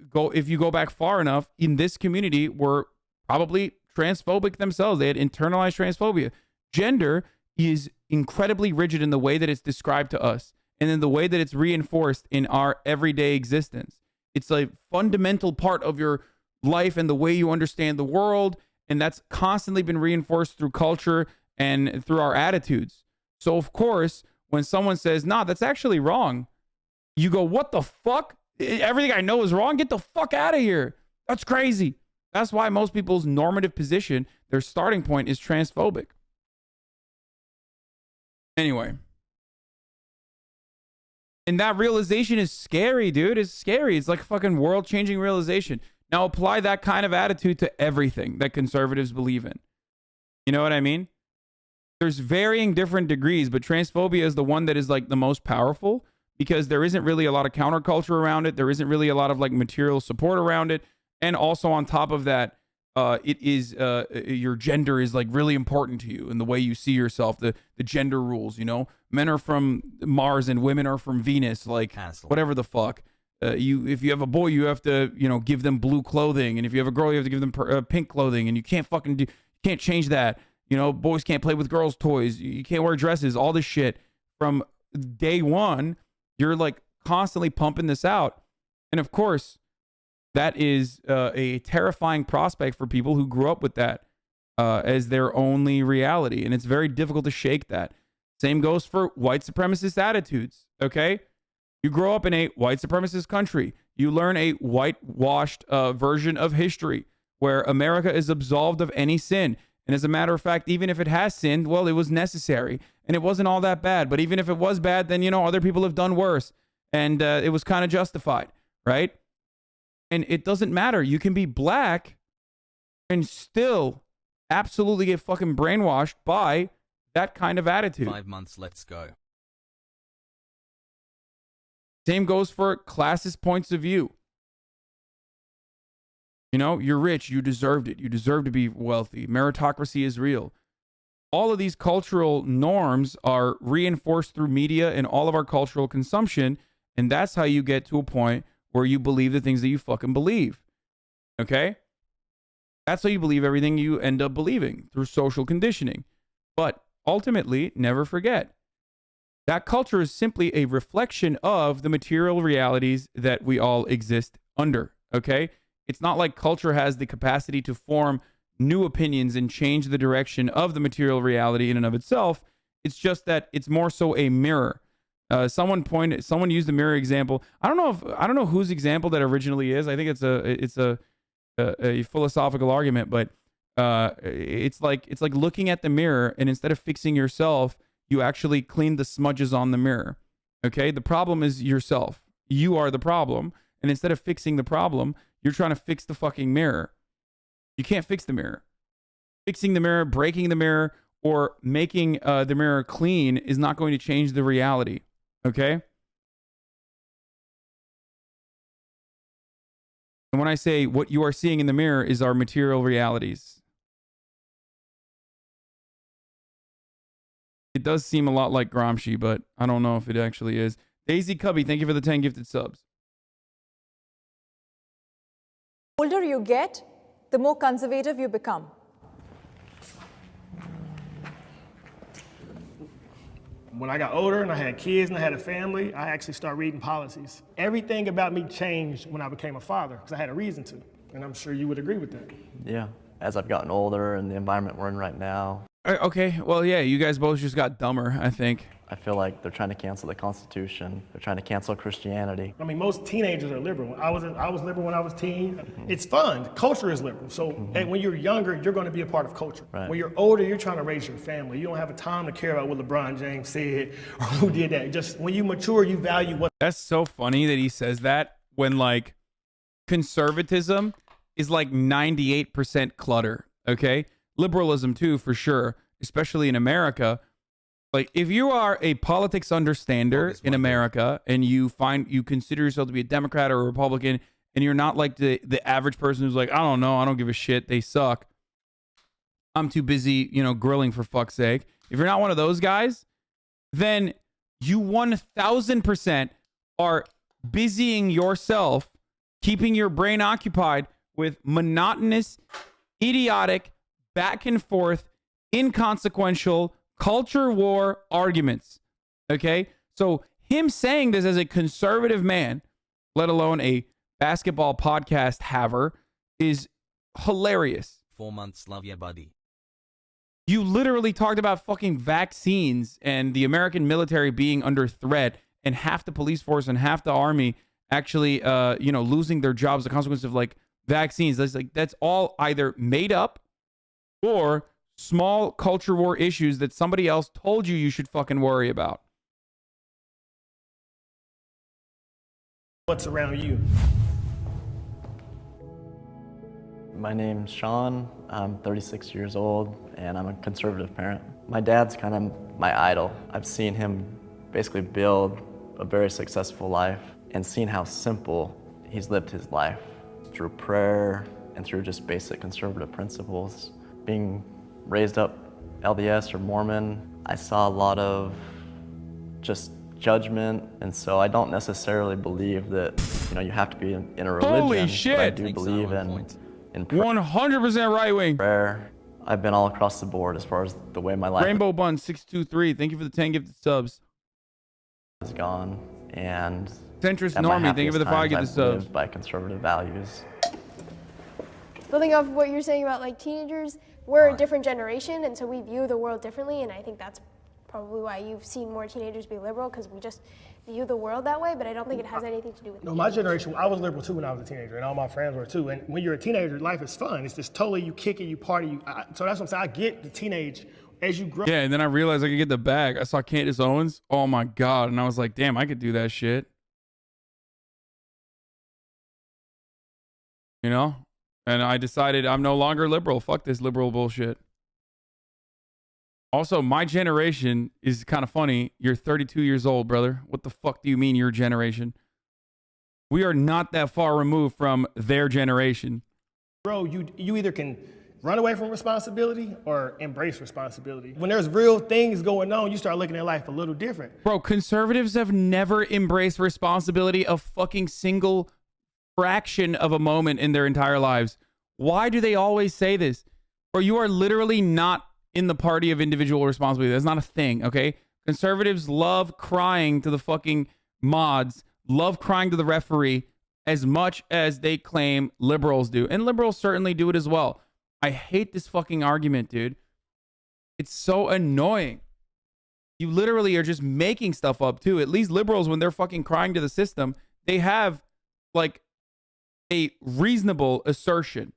you go back far enough in this community, were probably transphobic themselves. They had internalized transphobia. Gender is incredibly rigid in the way that it's described to us, and in the way that it's reinforced in our everyday existence. It's a fundamental part of your life and the way you understand the world, and that's constantly been reinforced through culture and through our attitudes. So of course, when someone says, nah, that's actually wrong, you go, what the fuck? Everything I know is wrong? Get the fuck out of here. That's crazy. That's why most people's normative position, their starting point, is transphobic. Anyway. And that realization is scary, dude. It's scary. It's like a fucking world-changing realization. Now apply that kind of attitude to everything that conservatives believe in. You know what I mean? There's varying different degrees, but transphobia is the one that is like the most powerful, because there isn't really a lot of counterculture around it. There isn't really a lot of like material support around it. And also on top of that, it is your gender is like really important to you, and the way you see yourself, the gender rules, you know, men are from Mars and women are from Venus, like whatever the fuck. If you have a boy, you have to, you know, give them blue clothing, and if you have a girl, you have to give them pink clothing, and you can't can't change that. You know, boys can't play with girls' toys. You can't wear dresses. All this shit from day one. You're like constantly pumping this out, and of course, that is a terrifying prospect for people who grew up with that as their only reality. And it's very difficult to shake that. Same goes for white supremacist attitudes, okay? You grow up in a white supremacist country. You learn a whitewashed version of history where America is absolved of any sin. And as a matter of fact, even if it has sinned, well, it was necessary. And it wasn't all that bad. But even if it was bad, then, you know, other people have done worse. And it was kind of justified, right? And it doesn't matter. You can be black and still absolutely get fucking brainwashed by that kind of attitude. 5 months, let's go. Same goes for classist points of view. You know, you're rich, you deserved it. You deserve to be wealthy. Meritocracy is real. All of these cultural norms are reinforced through media and all of our cultural consumption. And that's how you get to a point where you believe the things that you fucking believe. Okay? That's how you believe everything you end up believing, through social conditioning. But ultimately, never forget, that culture is simply a reflection of the material realities that we all exist under. Okay? It's not like culture has the capacity to form new opinions and change the direction of the material reality in and of itself. It's just that it's more so a mirror. Someone used the mirror example. I don't know whose example that originally is. I think it's a philosophical argument, but it's like looking at the mirror, and instead of fixing yourself, you actually clean the smudges on the mirror. Okay? The problem is yourself. You are the problem, and instead of fixing the problem, you're trying to fix the fucking mirror. You can't fix the mirror. Fixing the mirror, breaking the mirror, or making the mirror clean is not going to change the reality. Okay? And when I say what you are seeing in the mirror is our material realities, it does seem a lot like Gramsci, but I don't know if it actually is. Daisy Cubby, thank you for the 10 gifted subs. The older you get, the more conservative you become. When I got older and I had kids and I had a family, I actually started reading policies. Everything about me changed when I became a father, because I had a reason to. And I'm sure you would agree with that. Yeah. As I've gotten older and the environment we're in right now, Okay, well, yeah, you guys both just got dumber, I think. I feel like they're trying to cancel the Constitution. They're trying to cancel Christianity. I mean, most teenagers are liberal. I was liberal when I was teen. It's fun. Culture is liberal. So and when you're younger, you're going to be a part of culture. Right. When you're older, you're trying to raise your family. You don't have a time to care about what LeBron James said or who did that. Just when you mature, you value what. That's so funny that he says that when like conservatism is like 98% clutter. Okay, liberalism too, for sure, especially in America. Like, if you are a politics understander in America and you consider yourself to be a Democrat or a Republican, and you're not like the average person who's like, I don't know, I don't give a shit, they suck, I'm too busy, grilling for fuck's sake. If you're not one of those guys, then you 1000% are busying yourself, keeping your brain occupied with monotonous, idiotic, back and forth, inconsequential culture war arguments. Okay? So him saying this as a conservative man, let alone a basketball podcast haver, is hilarious. 4 months, love ya, buddy. You literally talked about fucking vaccines and the American military being under threat and half the police force and half the army actually losing their jobs, the consequence of like vaccines. That's all either made up or small culture war issues that somebody else told you should fucking worry about. What's around you? My name's Sean. I'm 36 years old, and I'm a conservative parent. My dad's kind of my idol. I've seen him basically build a very successful life and seen how simple he's lived his life through prayer and through just basic conservative principles. Being raised up LDS or Mormon, I saw a lot of just judgment, and so I don't necessarily believe that you have to be in a religion. Holy shit! But I do believe in 100% right wing. Prayer. I've been all across the board as far as the way my life Rainbow Bun 623. Thank you for the 10 gifted subs. has gone, and Centrist at my Normie, thank you for the 5 happiest gifted times, I've subs. lived by conservative values. Building off of what you're saying about like teenagers, we're a different generation, and so we view the world differently, and I think that's probably why you've seen more teenagers be liberal, because we just view the world that way, but I don't think it has anything to do with No, my generation, I was liberal too when I was a teenager, and all my friends were too. And when you're a teenager, life is fun. It's just totally, you kick it, you party. So that's what I'm saying. I get the teenage as you grow. Yeah, and then I realized I could get the bag. I saw Candace Owens. Oh my God. And I was like, damn, I could do that shit. And I decided I'm no longer liberal. Fuck this liberal bullshit. Also, my generation is kind of funny. You're 32 years old, brother. What the fuck do you mean your generation? We are not that far removed from their generation. Bro, you either can run away from responsibility or embrace responsibility. When there's real things going on, you start looking at life a little different. Bro, conservatives have never embraced responsibility a fucking single fraction of a moment in their entire lives. Why do they always say this? Or you are literally not in the party of individual responsibility. That's not a thing, okay? Conservatives love crying to the fucking mods, love crying to the referee as much as they claim liberals do. And liberals certainly do it as well. I hate this fucking argument, dude. It's so annoying. You literally are just making stuff up too. At least liberals, when they're fucking crying to the system, they have like a reasonable assertion.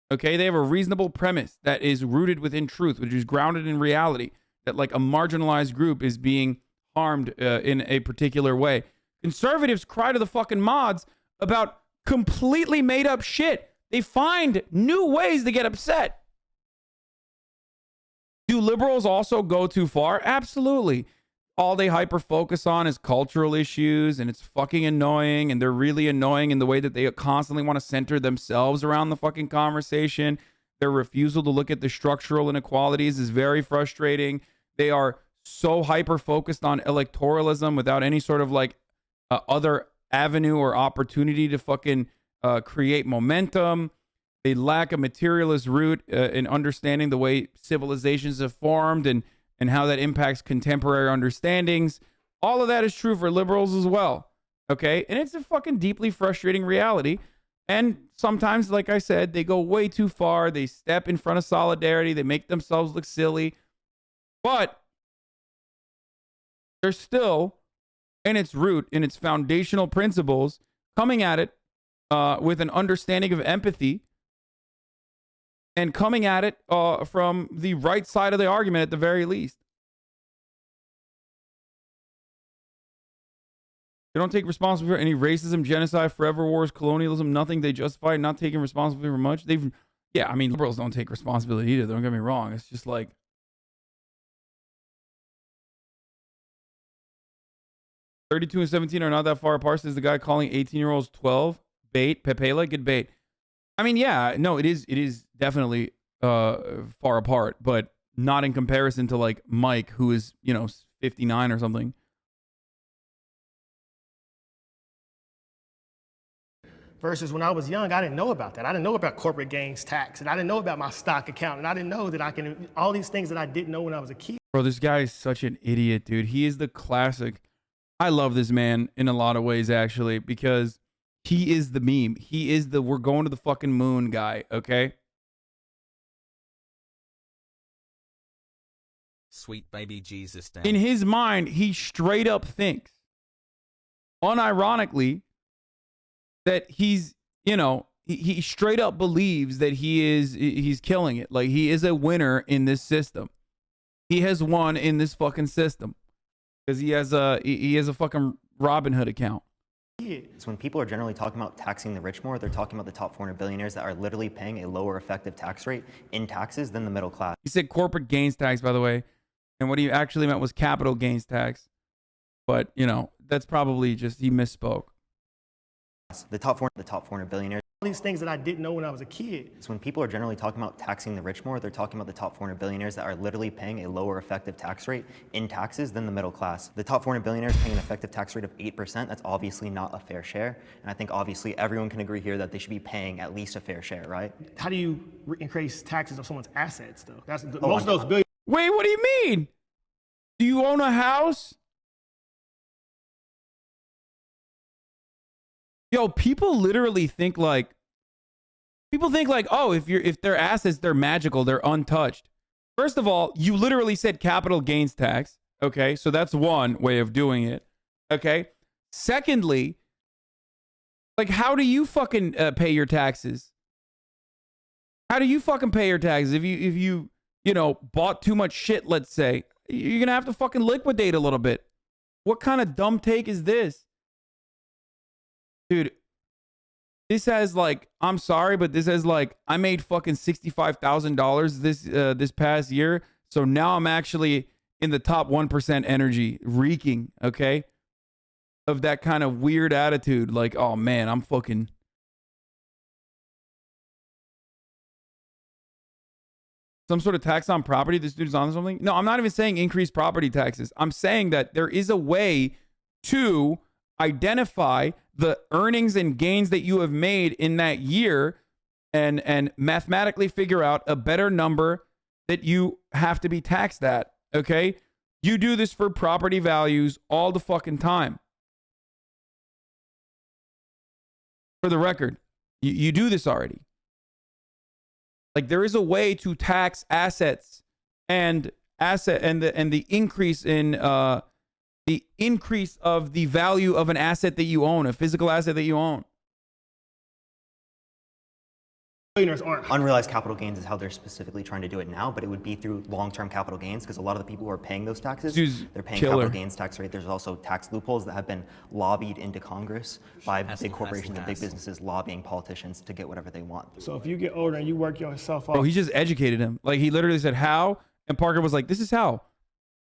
Okay, they have a reasonable premise that is rooted within truth, which is grounded in reality, that like a marginalized group is being harmed in a particular way. Conservatives cry to the fucking mods about completely made up shit. They find new ways to get upset. Do liberals also go too far? Absolutely. All they hyper focus on is cultural issues, and it's fucking annoying, and they're really annoying in the way that they constantly want to center themselves around the fucking conversation. Their refusal to look at the structural inequalities is very frustrating. They are so hyper focused on electoralism without any sort of like other avenue or opportunity to fucking create momentum. They lack a materialist root in understanding the way civilizations have formed and how that impacts contemporary understandings. All of that is true for liberals as well. Okay? And it's a fucking deeply frustrating reality. And sometimes, like I said, they go way too far. They step in front of solidarity. They make themselves look silly. But there's still, in its root, in its foundational principles, coming at it with an understanding of empathy and coming at it from the right side of the argument at the very least. They don't take responsibility for any racism, genocide, forever wars, colonialism, nothing. They justify not taking responsibility for much. Yeah, I mean, liberals don't take responsibility either. Don't get me wrong. It's just like, 32 and 17 are not that far apart, says the guy calling 18-year-olds 12. Bait. Pepela, good bait. I mean, yeah, no, it is definitely far apart, but not in comparison to like Mike, who is, 59 or something. Versus when I was young, I didn't know about that. I didn't know about corporate gains tax, and I didn't know about my stock account, and I didn't know that I can, all these things that I didn't know when I was a kid. Bro, this guy is such an idiot, dude. He is the classic. I love this man in a lot of ways, actually, because he is the meme. He is the we're going to the fucking moon guy, okay? Sweet baby Jesus. In his mind, he straight up thinks, unironically, that he's, he straight up believes that he's killing it. Like, he is a winner in this system. He has won in this fucking system because he has a fucking Robin Hood account. So when people are generally talking about taxing the rich more, they're talking about the top 400 billionaires that are literally paying a lower effective tax rate in taxes than the middle class. He said corporate gains tax, by the way, and what he actually meant was capital gains tax. But, that's probably just, he misspoke. The top 400 billionaires. All these things that I didn't know when I was a kid. So when people are generally talking about taxing the rich more, they're talking about the top 400 billionaires that are literally paying a lower effective tax rate in taxes than the middle class. The top 400 billionaires paying an effective tax rate of 8%. That's obviously not a fair share. And I think obviously everyone can agree here that they should be paying at least a fair share, right? How do you increase taxes on someone's assets, though? That's most of those billions. Wait, what do you mean? Do you own a house? Yo, people literally think like, oh, if they're assets, they're magical, they're untouched. First of all, you literally said capital gains tax. Okay, so that's one way of doing it. Okay. Secondly, like, how do you fucking pay your taxes? How do you fucking pay your taxes? If you bought too much shit, let's say, you're gonna have to fucking liquidate a little bit. What kind of dumb take is this? Dude, this has like, I'm sorry, but this has like, I made fucking $65,000 this past year. So now I'm actually in the top 1% energy, reeking, okay? Of that kind of weird attitude. Like, oh man, I'm fucking. Some sort of tax on property this dude's on something? No, I'm not even saying increase property taxes. I'm saying that there is a way to identify the earnings and gains that you have made in that year and mathematically figure out a better number that you have to be taxed at, okay? You do this for property values all the fucking time. For the record, you do this already. Like, there is a way to tax assets and the increase in the increase of the value of an asset that you own, a physical asset that you own. Unrealized capital gains is how they're specifically trying to do it now, but it would be through long-term capital gains because a lot of the people who are paying those taxes, they're paying capital gains tax rate. There's also tax loopholes that have been lobbied into Congress by big corporations and big businesses lobbying politicians to get whatever they want. So if you get older and you work yourself off. Oh, he just educated him. Like, he literally said how, and Parker was like, this is how.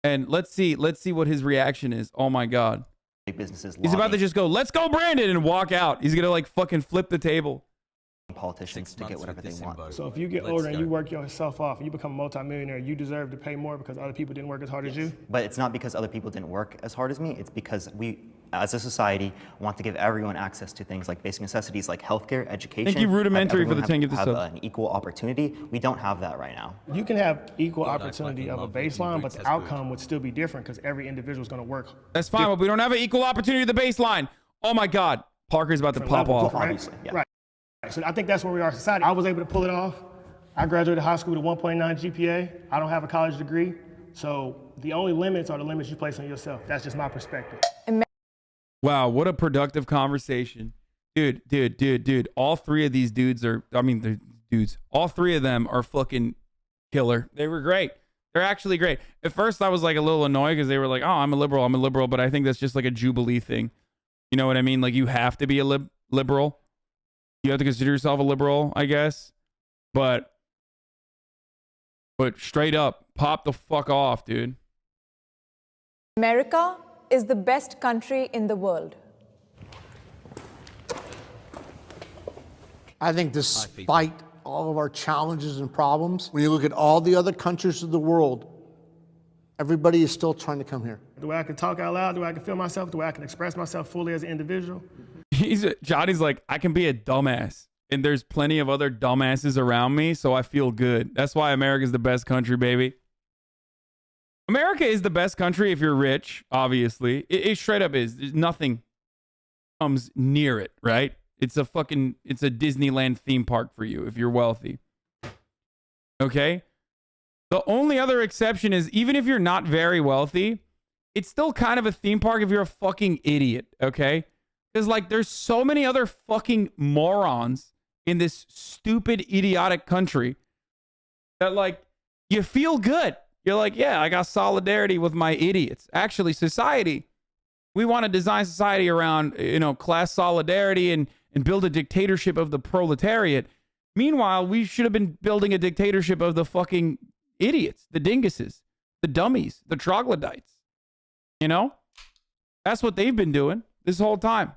And let's see what his reaction is. Oh my God. Big businesses He's about to just go, let's go, Brandon, and walk out. He's gonna like fucking flip the table. Politicians to get whatever they want. So if you get older and you work yourself off and you become a multimillionaire, you deserve to pay more because other people didn't work as hard as you? But it's not because other people didn't work as hard as me. It's because we, as a society, want to give everyone access to things like basic necessities like healthcare, education. Thank you, Rudimentary, for the 10 gift have an equal opportunity. We don't have that right now. You can have equal opportunity of a baseline, but the outcome would still be different because every individual is going to work. That's fine, but we don't have an equal opportunity of the baseline. Oh my God. Parker's about to pop off. Obviously, yeah. Right. So I think that's where we are as a society. I was able to pull it off. I graduated high school with a 1.9 GPA. I don't have a college degree. So the only limits are the limits you place on yourself. That's just my perspective. Wow, what a productive conversation. Dude. All three of these dudes are, they're dudes. All three of them are fucking killer. They were great. They're actually great. At first, I was like a little annoyed because they were like, oh, I'm a liberal. But I think that's just like a Jubilee thing. You know what I mean? Like, you have to be a liberal. You have to consider yourself a liberal, I guess. But straight up, pop the fuck off, dude. America is the best country in the world. I think despite all of our challenges and problems, when you look at all the other countries of the world, everybody is still trying to come here. The way I can talk out loud, the way I can feel myself, the way I can express myself fully as an individual. Johnny's like, I can be a dumbass, and there's plenty of other dumbasses around me, so I feel good. That's why America's the best country, baby. America is the best country if you're rich, obviously. It straight up is. There's nothing comes near it, right? It's a Disneyland theme park for you if you're wealthy. Okay? The only other exception is, even if you're not very wealthy, it's still kind of a theme park if you're a fucking idiot, okay? Because, like, there's so many other fucking morons in this stupid, idiotic country that, like, you feel good. You're like, yeah, I got solidarity with my idiots. Actually, society, we want to design society around, class solidarity and build a dictatorship of the proletariat. Meanwhile, we should have been building a dictatorship of the fucking idiots, the dinguses, the dummies, the troglodytes. You know? That's what they've been doing this whole time.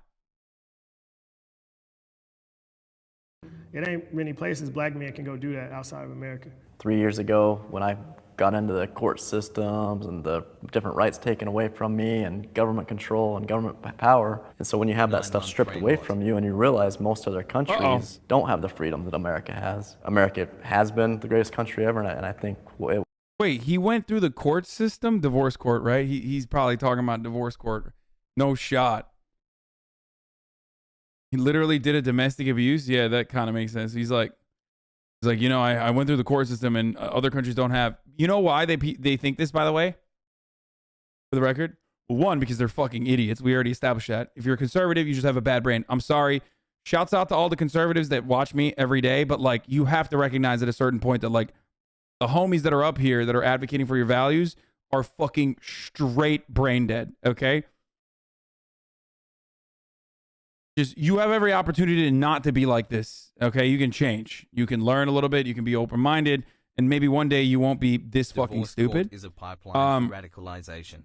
It ain't many places black men can go do that outside of America. 3 years ago, when I got into the court systems and the different rights taken away from me and government control and government power. And so when you have that stuff stripped away from you and you realize most other countries don't have the freedom that America has. America has been the greatest country ever, and I think it. Wait, he went through the court system? Divorce court, right? He's probably talking about divorce court. No shot. He literally did a domestic abuse? Yeah, that kind of makes sense. He's like, I went through the court system and other countries don't have. You know why they think this, by the way? For the record? Well, one, because they're fucking idiots. We already established that. If you're a conservative, you just have a bad brain. I'm sorry. Shouts out to all the conservatives that watch me every day. But, like, you have to recognize at a certain point that, like, the homies that are up here that are advocating for your values are fucking straight brain dead, okay? Just, you have every opportunity not to be like this, okay? You can change. You can learn a little bit. You can be open-minded. And maybe one day you won't be this fucking stupid. Is a pipeline for radicalization.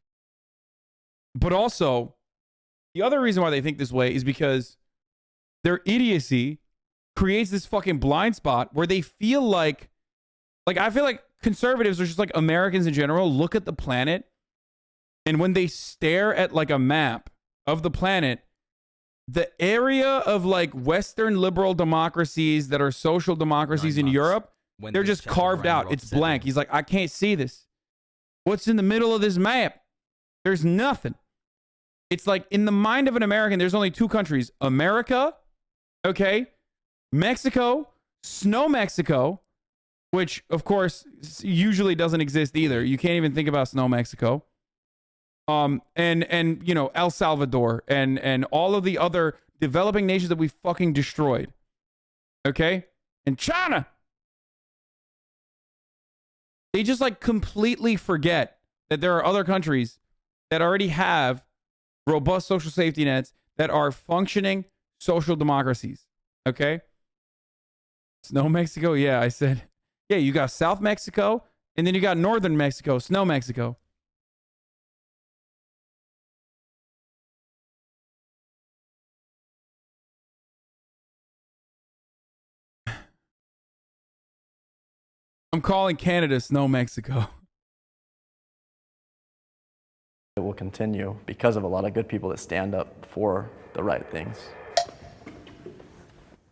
But also, the other reason why they think this way is because their idiocy creates this fucking blind spot where they feel like I feel like conservatives are just like Americans in general look at the planet, and when they stare at like a map of the planet, the area of like Western liberal democracies that are social democracies in Europe, they're just carved out. It's blank. He's like, I can't see this. What's in the middle of this map? There's nothing. It's like in the mind of an American, there's only two countries. America, okay, Mexico, Snow Mexico, which of course usually doesn't exist either. You can't even think about Snow Mexico. And you know, El Salvador and all of the other developing nations that we fucking destroyed. Okay? And China. They just like completely forget that there are other countries that already have robust social safety nets that are functioning social democracies. Okay? Snow Mexico? Yeah, I said. Yeah, you got South Mexico, and then you got Northern Mexico, Snow Mexico. I'm calling Canada Snow Mexico. It will continue because of a lot of good people that stand up for the right things.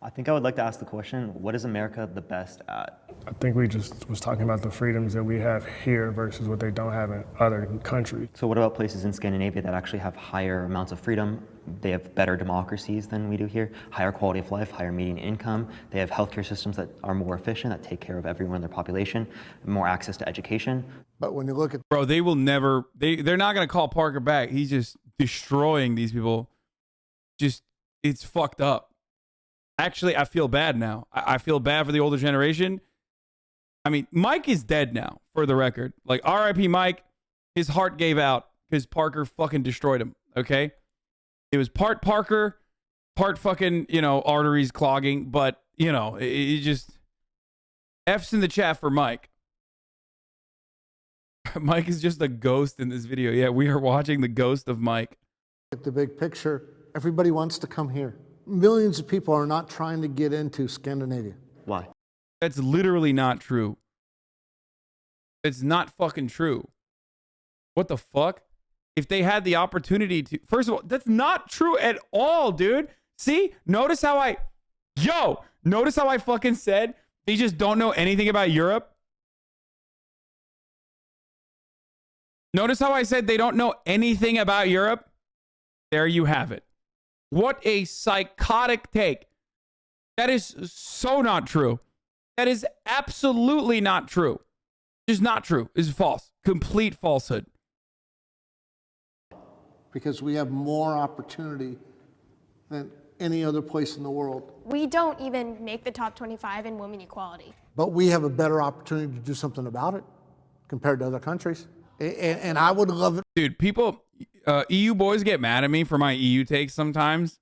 I think I would like to ask the question, what is America the best at? I think we just was talking about the freedoms that we have here versus what they don't have in other countries. So what about places in Scandinavia that actually have higher amounts of freedom? They have better democracies than we do here, higher quality of life, higher median income. They have healthcare systems that are more efficient, that take care of everyone in their population, more access to education. But when you look at Bro, they will never, they're not going to call Parker back. He's just destroying these people. Just, it's fucked up. Actually, I feel bad now. I feel bad for the older generation. I mean, Mike is dead now, for the record. Like, R.I.P. Mike, his heart gave out because Parker fucking destroyed him, okay? It was part Parker, part fucking, you know, arteries clogging, but, you know, it just... F's in the chat for Mike. Mike is just a ghost in this video. Yeah, we are watching the ghost of Mike. At the big picture, everybody wants to come here. Millions of people are not trying to get into Scandinavia. Why? That's literally not true. It's not fucking true. What the fuck? If they had the opportunity to... First of all, that's not true at all, dude. See? Notice how I... Yo! Notice how I fucking said they just don't know anything about Europe? Notice how I said they don't know anything about Europe? There you have it. What a psychotic take. That is so not true. That is absolutely not true. It's not true. It's false. Complete falsehood. Because we have more opportunity than any other place in the world. We don't even make the top 25 in women equality. But we have a better opportunity to do something about it compared to other countries. And I would love it. Dude, people, EU boys get mad at me for my EU takes sometimes.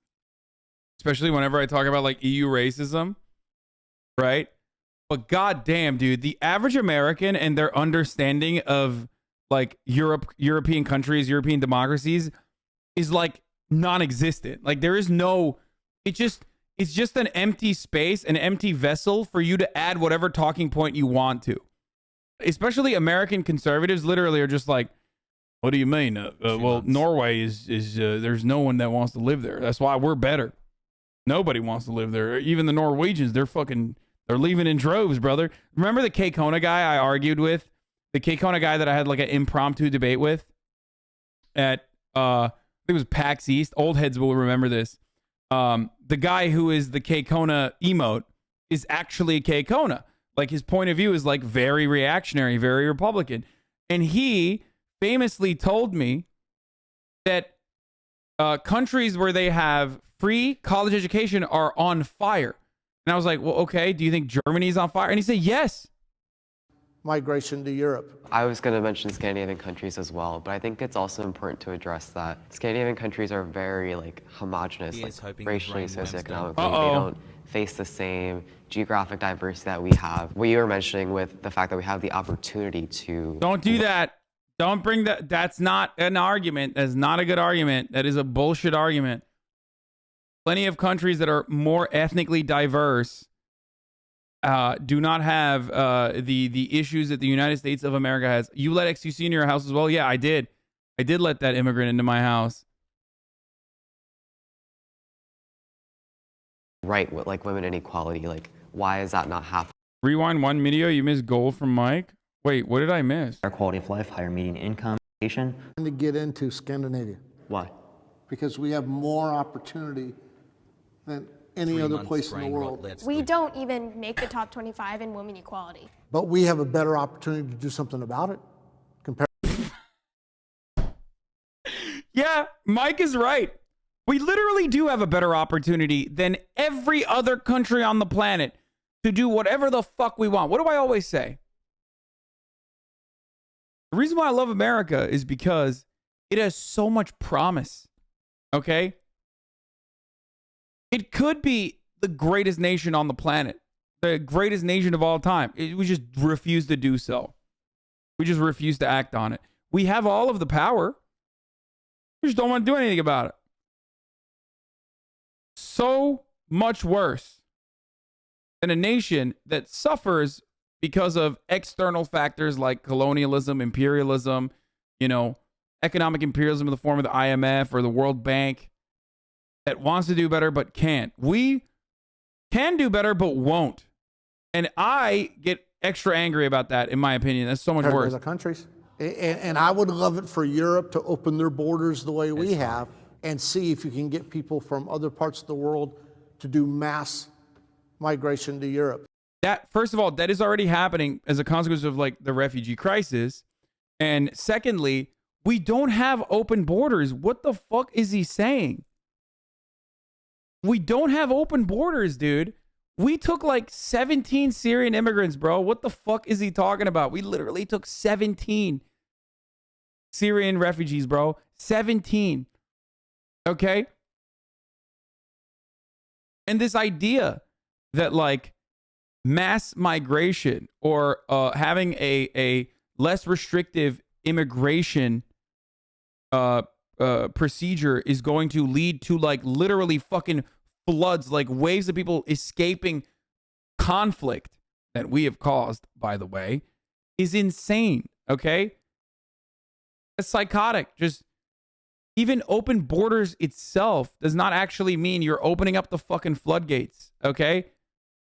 Especially whenever I talk about like EU racism. Right? But goddamn, dude, the average American and their understanding of like European countries, European democracies is like non-existent. Like there is no, it's just an empty space, an empty vessel for you to add whatever talking point you want to. Especially American conservatives literally are just like, what do you mean? Well, Norway is there's no one that wants to live there. That's why we're better. Nobody wants to live there. Even the Norwegians, they're leaving in droves, brother. Remember the Kay Kona guy I argued with? The Kay Kona guy that I had like an impromptu debate with at, I think it was PAX East. Old heads will remember this. The guy who is the Kay Kona emote is actually a Kay Kona. Like his point of view is like very reactionary, very Republican. And he famously told me that countries where they have free college education are on fire. And I was like, well, okay, do you think Germany's on fire? And he said, yes. Migration to Europe. I was going to mention Scandinavian countries as well, but I think it's also important to address that Scandinavian countries are very like homogenous, like racially, socioeconomically. They don't face the same geographic diversity that we have. What you were mentioning with the fact that we have the opportunity to... Don't do that. Don't bring that. That's not an argument. That's not a good argument. That is a bullshit argument. Plenty of countries that are more ethnically diverse do not have the issues that the United States of America has. You let XQC in your house as well? Yeah, I did. I did let that immigrant into my house. Right, with like women inequality, like why is that not happening? Rewind one video. You missed gold from Mike. Wait, what did I miss? Higher quality of life, higher median income, education. To get into Scandinavia. Why? Because we have more opportunity than any other place in the world. We don't even make the top 25 in women equality. But we have a better opportunity to do something about it compared. Yeah, Mike is right. We literally do have a better opportunity than every other country on the planet to do whatever the fuck we want. What do I always say? The reason why I love America is because it has so much promise. Okay? It could be the greatest nation on the planet, the greatest nation of all time. We just refuse to do so. We just refuse to act on it. We have all of the power. We just don't want to do anything about it. So much worse than a nation that suffers because of external factors like colonialism, imperialism, you know, economic imperialism in the form of the IMF or the World Bank, that wants to do better but can't. We can do better, but won't. And I get extra angry about that, in my opinion. That's so much Compared to worse. other countries. And I would love it for Europe to open their borders the way we have and see if you can get people from other parts of the world to do mass migration to Europe. That, first of all, that is already happening as a consequence of like the refugee crisis. And secondly, we don't have open borders. What the fuck is he saying? We don't have open borders, dude. We took like 17 Syrian immigrants, bro. What the fuck is he talking about? We literally took 17 Syrian refugees, bro. 17. Okay? And this idea that like mass migration or having a less restrictive immigration procedure is going to lead to like literally fucking floods, like waves of people escaping conflict that we have caused, by the way, is insane. Okay? It's psychotic. Just even open borders itself does not actually mean you're opening up the fucking floodgates. Okay?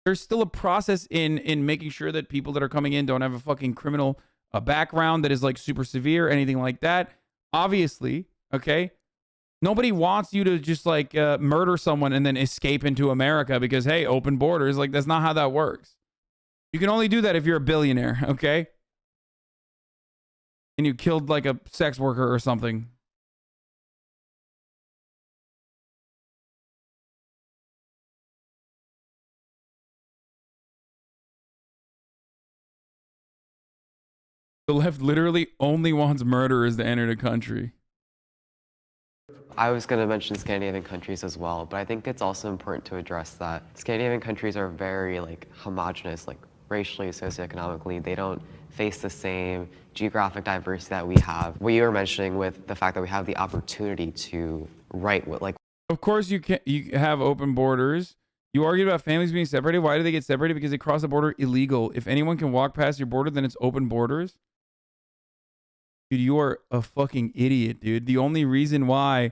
There's still a process in making sure that people that are coming in don't have a fucking criminal background that is like super severe, anything like that. Obviously, okay? Nobody wants you to just like murder someone and then escape into America because, hey, open borders. Like, that's not how that works. You can only do that if you're a billionaire, okay? And you killed like a sex worker or something. The left literally only wants murderers to enter the country. I was going to mention Scandinavian countries as well, but I think it's also important to address that Scandinavian countries are very like homogenous, like racially, socioeconomically. They don't face the same geographic diversity that we have. What you were mentioning with the fact that we have the opportunity to write what like. Of course you have open borders. You argued about families being separated. Why do they get separated? Because they cross the border illegal. If anyone can walk past your border, then it's open borders. Dude, you are a fucking idiot, dude. The only reason why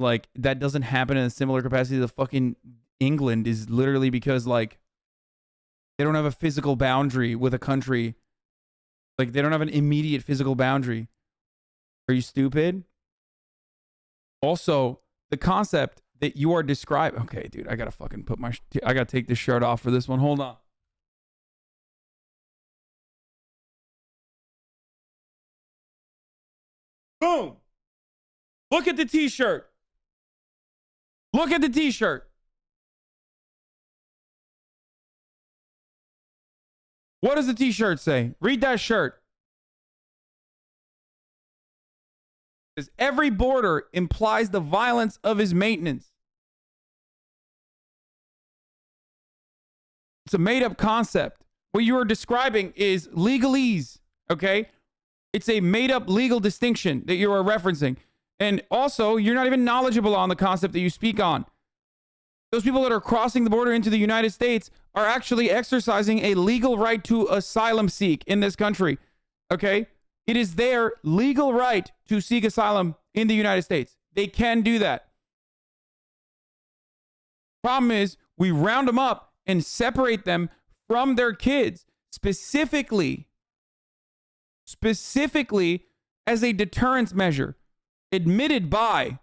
like that doesn't happen in a similar capacity to fucking England is literally because like they don't have a physical boundary with a country. Like they don't have an immediate physical boundary. Are you stupid? Also, the concept that you are describing. Okay, dude, I gotta fucking put my. I gotta take this shirt off for this one. Hold on. Boom. Look at the t-shirt. Look at the t-shirt. What does the t-shirt say? Read that shirt. It says, every border implies the violence of his maintenance. It's a made-up concept. What you are describing is legalese, okay? It's a made-up legal distinction that you are referencing. And also, you're not even knowledgeable on the concept that you speak on. Those people that are crossing the border into the United States are actually exercising a legal right to asylum seek in this country, okay? It is their legal right to seek asylum in the United States. They can do that. Problem is, we round them up and separate them from their kids, specifically as a deterrence measure, admitted by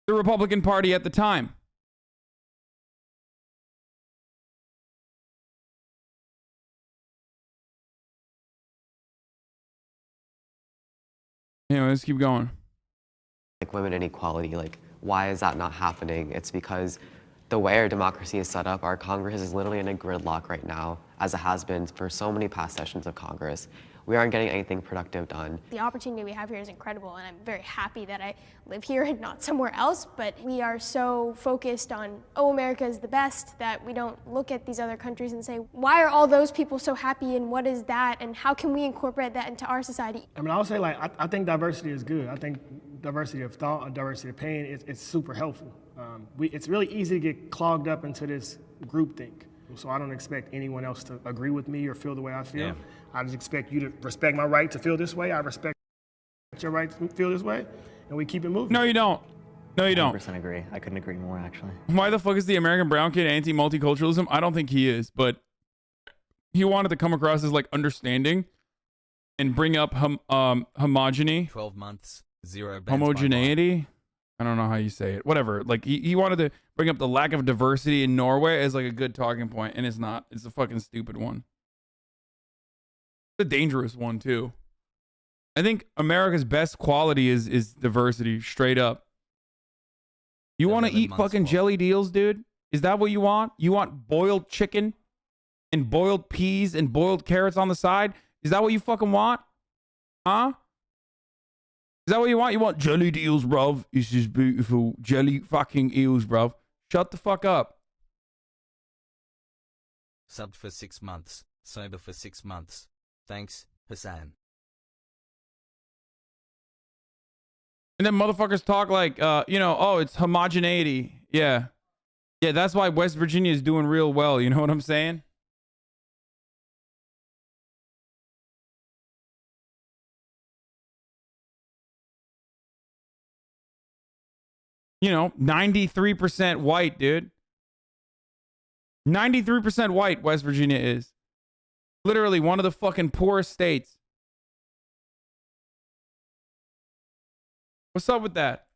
the Republican Party at the time. Anyway, let's keep going. Like women inequality, like why is that not happening? It's because the way our democracy is set up, our Congress is literally in a gridlock right now, as it has been for so many past sessions of Congress. We aren't getting anything productive done. The opportunity we have here is incredible, and I'm very happy that I live here and not somewhere else, but we are so focused on, oh, America is the best, that we don't look at these other countries and say, why are all those people so happy, and what is that, and how can we incorporate that into our society? I mean, I'll say, like, I think diversity is good. I think diversity of thought and diversity of opinion it's super helpful. It's really easy to get clogged up into this groupthink. So I don't expect anyone else to agree with me or feel the way I feel. Yeah. I just expect you to respect my right to feel this way. I respect your right to feel this way, and we keep it moving. No, you don't. No, you don't. 100% agree. I couldn't agree more, actually. Why the fuck is the American brown kid anti-multiculturalism? I don't think he is, but he wanted to come across as like understanding and bring up homogeny. 12 months, 0 bans by Homogeneity. I don't know how you say it. Whatever. Like he wanted to bring up the lack of diversity in Norway as like a good talking point, and it's not. It's a fucking stupid one. It's a dangerous one too. I think America's best quality is diversity, straight up. You want to eat fucking jelly deals, dude? Is that what you want? You want boiled chicken and boiled peas and boiled carrots on the side? Is that what you fucking want? Huh? Is that what you want? You want jelly deals, bruv? It's just beautiful. Jelly fucking eels, bruv. Shut the fuck up. Subbed for 6 months. Sober for 6 months. Thanks, Hasan. And then motherfuckers talk like, you know, oh, it's homogeneity. Yeah. Yeah, that's why West Virginia is doing real well. You know what I'm saying? You know, 93% white, dude. 93% white West Virginia is. Literally one of the fucking poorest states. What's up with that?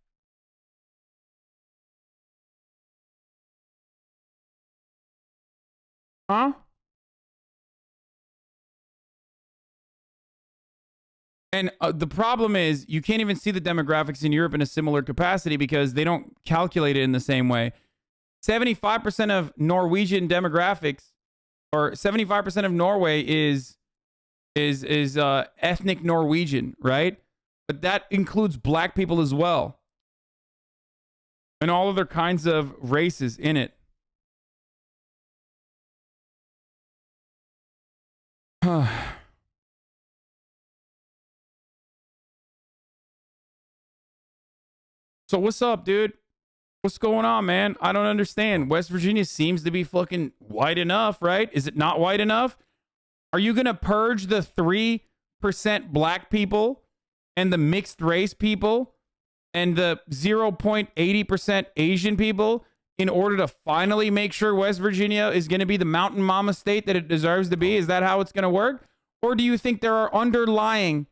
Huh? And the problem is you can't even see the demographics in Europe in a similar capacity because they don't calculate it in the same way. 75% of Norwegian demographics, or 75% of Norway is ethnic Norwegian, right? But that includes black people as well. And all other kinds of races in it. So what's up, dude? What's going on, man? I don't understand. West Virginia seems to be fucking white enough, right? Is it not white enough? Are you going to purge the 3% black people and the mixed race people and the 0.80% Asian people in order to finally make sure West Virginia is going to be the mountain mama state that it deserves to be? Is that how it's going to work? Or do you think there are underlying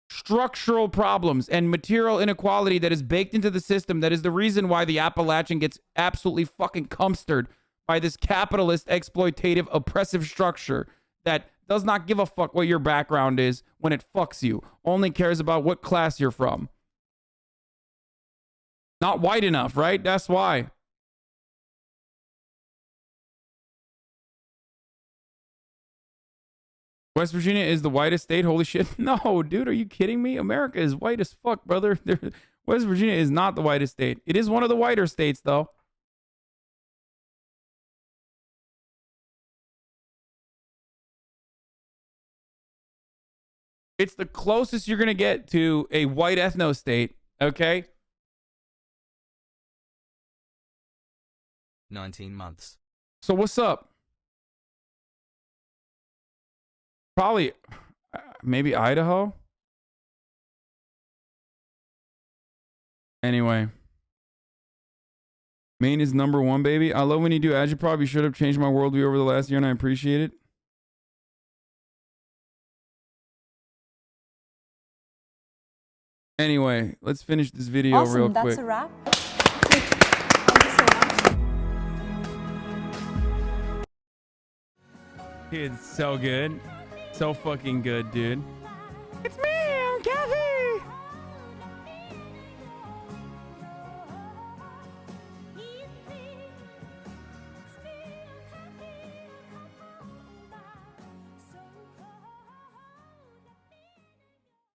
structural problems and material inequality that is baked into the system that is the reason why the Appalachian gets absolutely fucking cumstered by this capitalist, exploitative, oppressive structure that does not give a fuck what your background is when it fucks you, only cares about what class you're from? Not white enough, right? That's why. West Virginia is the whitest state. Holy shit. No, dude, are you kidding me? America is white as fuck, brother. West Virginia is not the whitest state. It is one of the whiter states, though. It's the closest you're going to get to a white ethno state, okay? 19 months. So what's up? Probably, maybe Idaho. Anyway. Maine is #1, baby. I love when you do agitprop. You should have changed my worldview over the last year, and I appreciate it. Anyway, let's finish this video Awesome, real that's quick. a wrap. It's so good. So fucking good, dude. It's me!